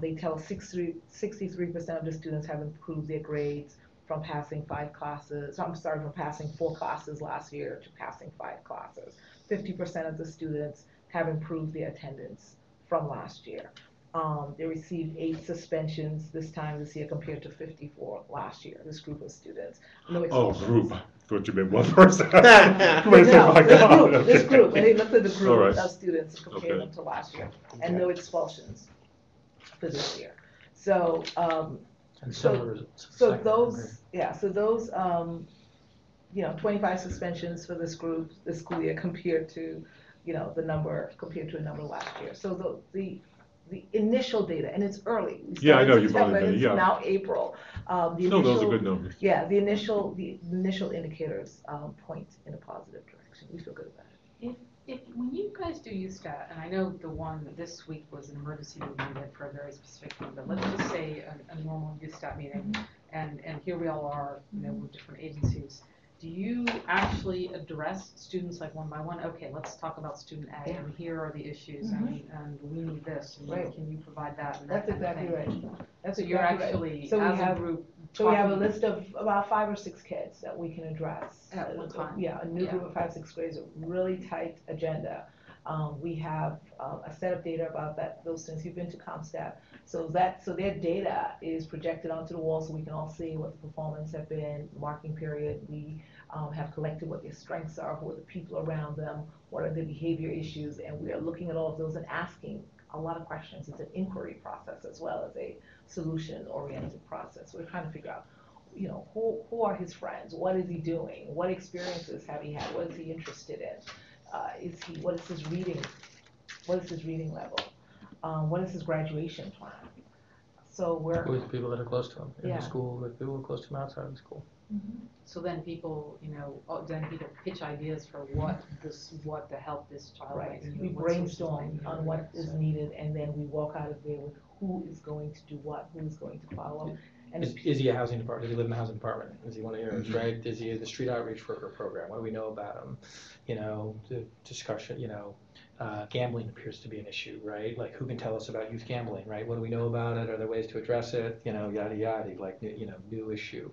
they tell 63% of the students have improved their grades from passing 4 classes last year to passing 5 classes. 50% of the students have improved their attendance from last year. They received 8 suspensions this year compared to 54 last year, this group of students. No expulsions. Group. I thought you meant one person. No, this group, and they looked at the All group right. of students and compared them to last year, and no expulsions. for this year. So, And so, similar results. so Second, those, yeah, so those, 25 suspensions for this group this school year compared to, compared to a number last year. So the initial data, and it's early. We Yeah, I started know you've September, only been, and yeah. it's now April. Still, those are good numbers. Yeah, the initial indicators point in a positive direction. We feel good about it. If when you guys do UStat, and I know the one this week was an emergency meeting for a very specific thing, but let's just say a normal UStat meeting, and here we all are, with different agencies. Do you actually address students like one by one? Okay, let's talk about student A, and here are the issues, and we need this, and Right. can you provide that? And That's that kind exactly of thing. right. That's So you're exactly actually, right. So we as have a group, So we have a talking- list of about 5 or 6 kids that we can address. At one time. Yeah, a new group of 5, 6 grades, a really tight agenda. We have a set of data about those students who've been to CompStat. So their data is projected onto the wall so we can all see what the performance have been, marking period. We have collected what their strengths are, who are the people around them, what are their behavior issues, and we are looking at all of those and asking a lot of questions. It's an inquiry process as well as a solution-oriented process. We're trying to figure out, who are his friends? What is he doing? What experiences have he had? What is he interested in? What is his reading? What is his reading level? What is his graduation plan? So Who are the people that are close to him in Yeah. the school, the people who are close to him outside of the school? So then people, pitch ideas for what to help this child. right, might need, we what solutions brainstorm might need, on what is needed, and then we walk out of there with who is going to do what, who is going to follow. And Is he a housing department? Does he live in a housing department? Is he one of yours, right? Is he in the street outreach worker program? What do we know about him? The discussion, gambling appears to be an issue, right? Like, who can tell us about youth gambling, right? What do we know about it? Are there ways to address it? Yada, yada, like, new issue.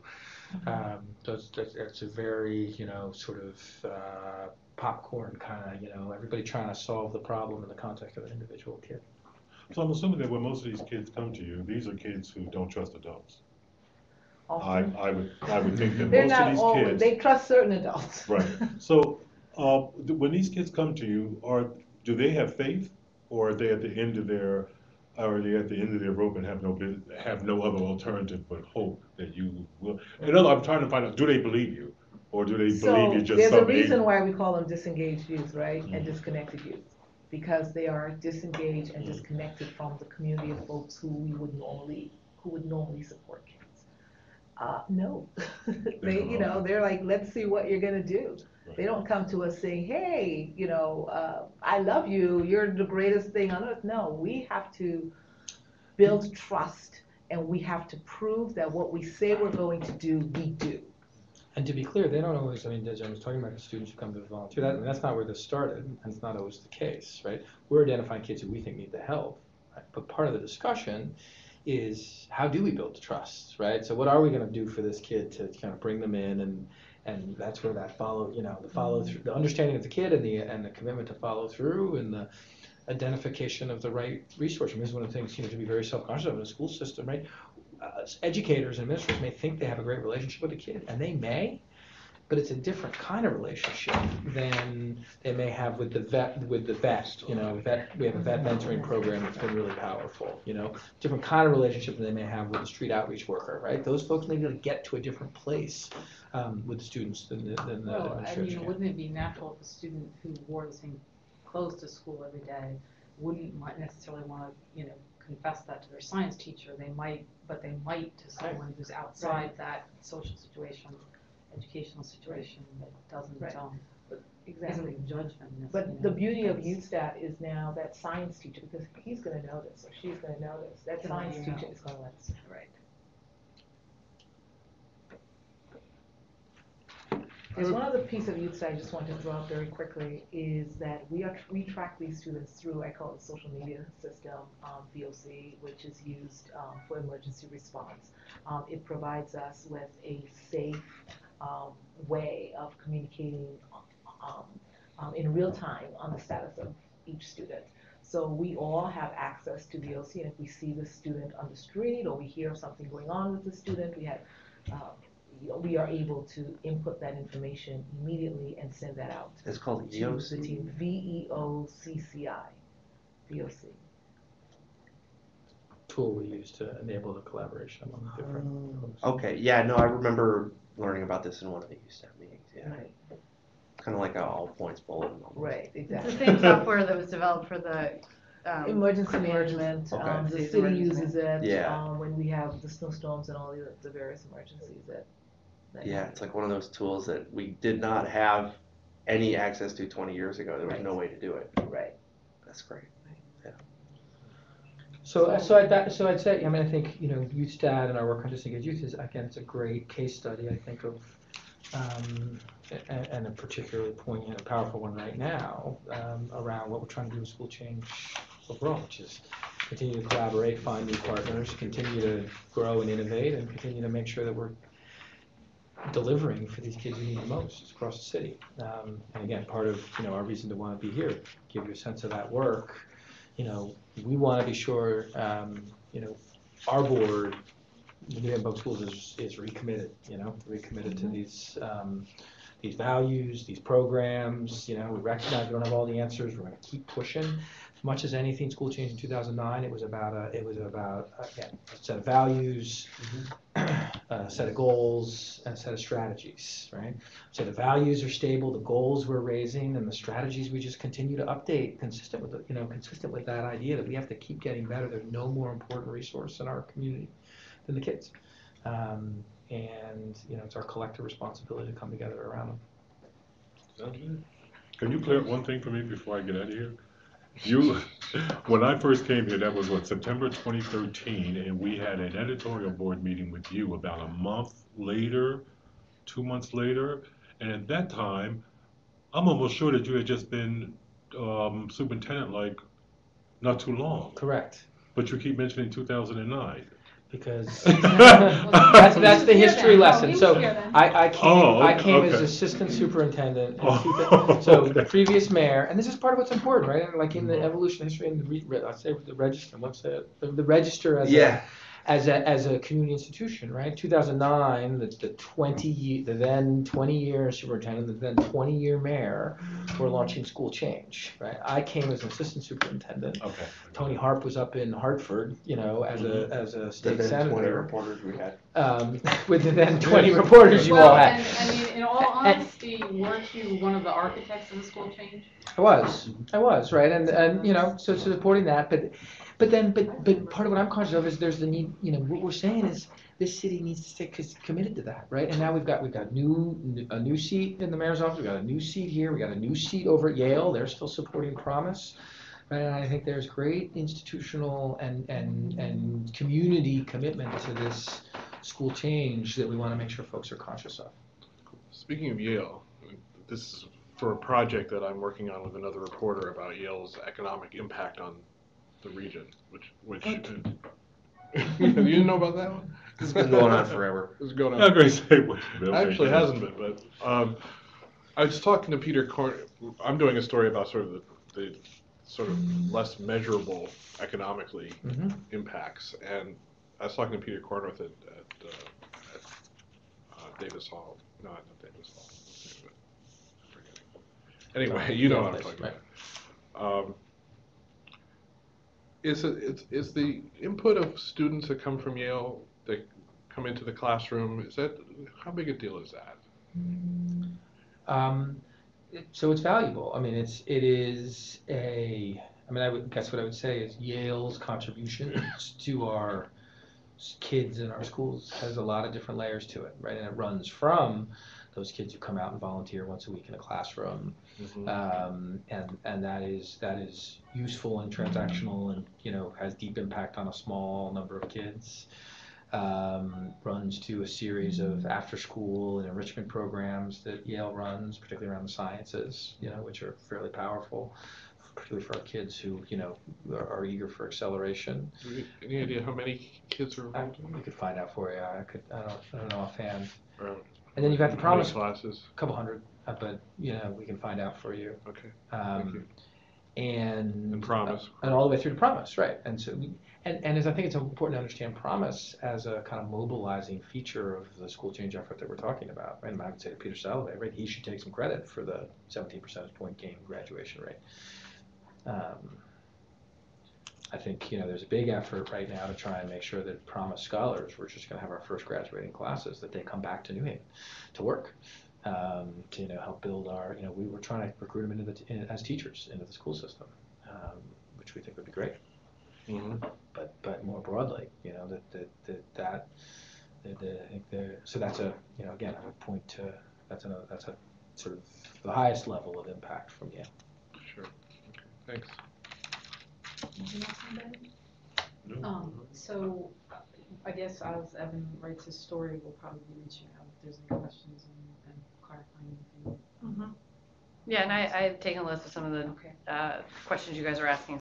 That's a very, sort of popcorn kind of, everybody trying to solve the problem in the context of an individual kid. So I'm assuming that when most of these kids come to you, these are kids who don't trust adults. often, I would think that they're most not of these always, kids. they trust certain adults. Right. So, when these kids come to you, do they have faith, or are they at the end of their rope and have no other alternative but hope that you will? I'm trying to find out, do they believe you, or do they believe you just There's a some reason why we call them disengaged youth, right, and Mhm. disconnected youth, because they are disengaged and disconnected from the community of folks who would normally support kids. No, they're like, let's see what you're gonna do. Right. They don't come to us saying, hey, I love you, you're the greatest thing on earth. No, we have to build trust, and we have to prove that what we say we're going to do, we do. And to be clear, they don't always, I was talking about the students who come to volunteer, that's not where this started, and it's not always the case, right? We're identifying kids who we think need the help, right? But part of the discussion is, how do we build trust, right? So what are we gonna do for this kid to kind of bring them in, and that's where that the follow through, the understanding of the kid and the commitment to follow through, and the identification of the right resource. This is one of the things, to be very self-conscious of in the school system, right? Educators and administrators may think they have a great relationship with a kid, and they may, but it's a different kind of relationship than they may have with the vet. We have a vet mentoring program that's been really powerful. Different kind of relationship than they may have with a street outreach worker, right? Those folks may be able to get to a different place with the students than the administration. Wouldn't it be natural if a student who wore the same clothes to school every day might necessarily want to, confess that to their science teacher? They might to someone who's outside that social situation, educational situation, that doesn't Exactly. isn't judgment. But the beauty of UStat is now that science teacher, because he's going to notice, or she's going to notice, that science teacher is going to let us know. Right. There's one other piece of youth that I just want to draw up very quickly, is that we track these students through, I call it the social media system, VOC, which is used for emergency response. It provides us with a safe way of communicating in real time on the status of each student. So we all have access to VOC, and if we see the student on the street, or we hear something going on with the student, we are able to input that information immediately and send that out. It's called to EOC? the team, VEOCCI, VOC. tool we use to enable the collaboration among different folks. Okay, yeah, no, I remember learning about this in one of the USAT meetings, yeah. Right, Kind of like a all points bulletin. almost. right, It's the exactly. same software that was developed for the Emergency management, Okay. the Emergency city management. uses it, Yeah. when we have the snowstorms and all the various emergencies that. Yeah, it's like one of those tools that we did not have any access to 20 years ago. There was Right. no way to do it. Right. That's great. So I'd say, I mean, I think, youth stat and our work on disengaged youth is, again, it's a great case study, I think, of, and a particularly poignant and powerful one right now, around what we're trying to do with school change overall, which is continue to collaborate, find new partners, continue to grow and innovate, and continue to make sure that we're delivering for these kids who need the most across the city. And again, part of, our reason to want to be here, give you a sense of that work. We want to be sure, our board, the New Hampshire Public Schools is recommitted, recommitted to these values, these programs. We recognize we don't have all the answers. We're going to keep pushing. As much as anything, school change in 2009, it was about again, a set of values, a set of goals, and a set of strategies, right? So the values are stable, the goals we're raising, and the strategies we just continue to update, consistent with that idea that we have to keep getting better. There's no more important resource in our community than the kids, and it's our collective responsibility to come together around them. Sounds good. Can you clear up one thing for me before I get out of here? When I first came here, that was September 2013, and we had an editorial board meeting with you about a month later, 2 months later, and at that time, I'm almost sure that you had just been superintendent like not too long, Correct. but you keep mentioning 2009. Because that's the history lesson. He was So here then. I came as okay. assistant superintendent. Oh, So okay. previous mayor, and this is part of what's important, right? Like in the evolution history, in the I say the register. What's the register as a community institution, right? 2009, the then 20-year superintendent, the then 20-year mayor were launching school change, right? I came as an assistant superintendent. Okay. Tony Harp was up in Hartford, as a state The then 20 senator. reporters we had. With the then 20 reporters you all had. And I mean, in all honesty, weren't you one of the architects of the school change? I was, right, and so supporting that, but part of what I'm conscious of is there's the need, what we're saying is this city needs to stay committed to that, right? And now we've got a new seat in the mayor's office, we've got a new seat here, we got a new seat over at Yale, they're still supporting Promise, right? And I think there's great institutional and community commitment to this school change that we want to make sure folks are conscious of. Speaking of Yale, this is for a project that I'm working on with another reporter about Yale's economic impact on the region, which you didn't know about that one? This has been going on forever. This is going on. Not going to say what. Actually, it hasn't been, but I was talking to Peter Corn. I'm doing a story about sort of the sort of less measurable economically impacts, and I was talking to Peter Cornwith at Davis Hall. No, not Davis Hall. Anyway, you know what I'm talking about. Is the input of students that come from Yale that come into the classroom, how big a deal is that? So it's valuable. I mean, I would guess what I would say is Yale's contributions to our kids in our schools has a lot of different layers to it, right? And it runs from those kids who come out and volunteer once a week in a classroom, and that is useful and transactional, and has deep impact on a small number of kids. Runs to a series of after-school and enrichment programs that Yale runs, particularly around the sciences, which are fairly powerful, particularly for our kids who, are eager for acceleration. Any idea how many kids are involved? We could find out for you. I don't know offhand. Right. And then you've got the Promise classes. A couple hundred, but we can find out for you. Okay. Thank you. And Promise. And all the way through to Promise, right? And so, and as I think it's important to understand Promise as a kind of mobilizing feature of the school change effort that we're talking about, right? And I would say to Peter Salovey, right? He should take some credit for the 17 percentage point gain graduation rate. I think, there's a big effort right now to try and make sure that Promise Scholars, we're just going to have our first graduating classes, that they come back to New Haven to work, to help build our, we were trying to recruit them as teachers into the school system, which we think would be great. Mhm. But more broadly, so that's again, I would point to, that's a sort of the highest level of impact from Yale. Sure. Okay. Thanks. Anything else on that? No? So I guess as Evan writes his story, we'll probably be reaching out if there's any questions and clarifying anything. Yeah, and I've taken a list of some of the Okay. questions you guys are asking,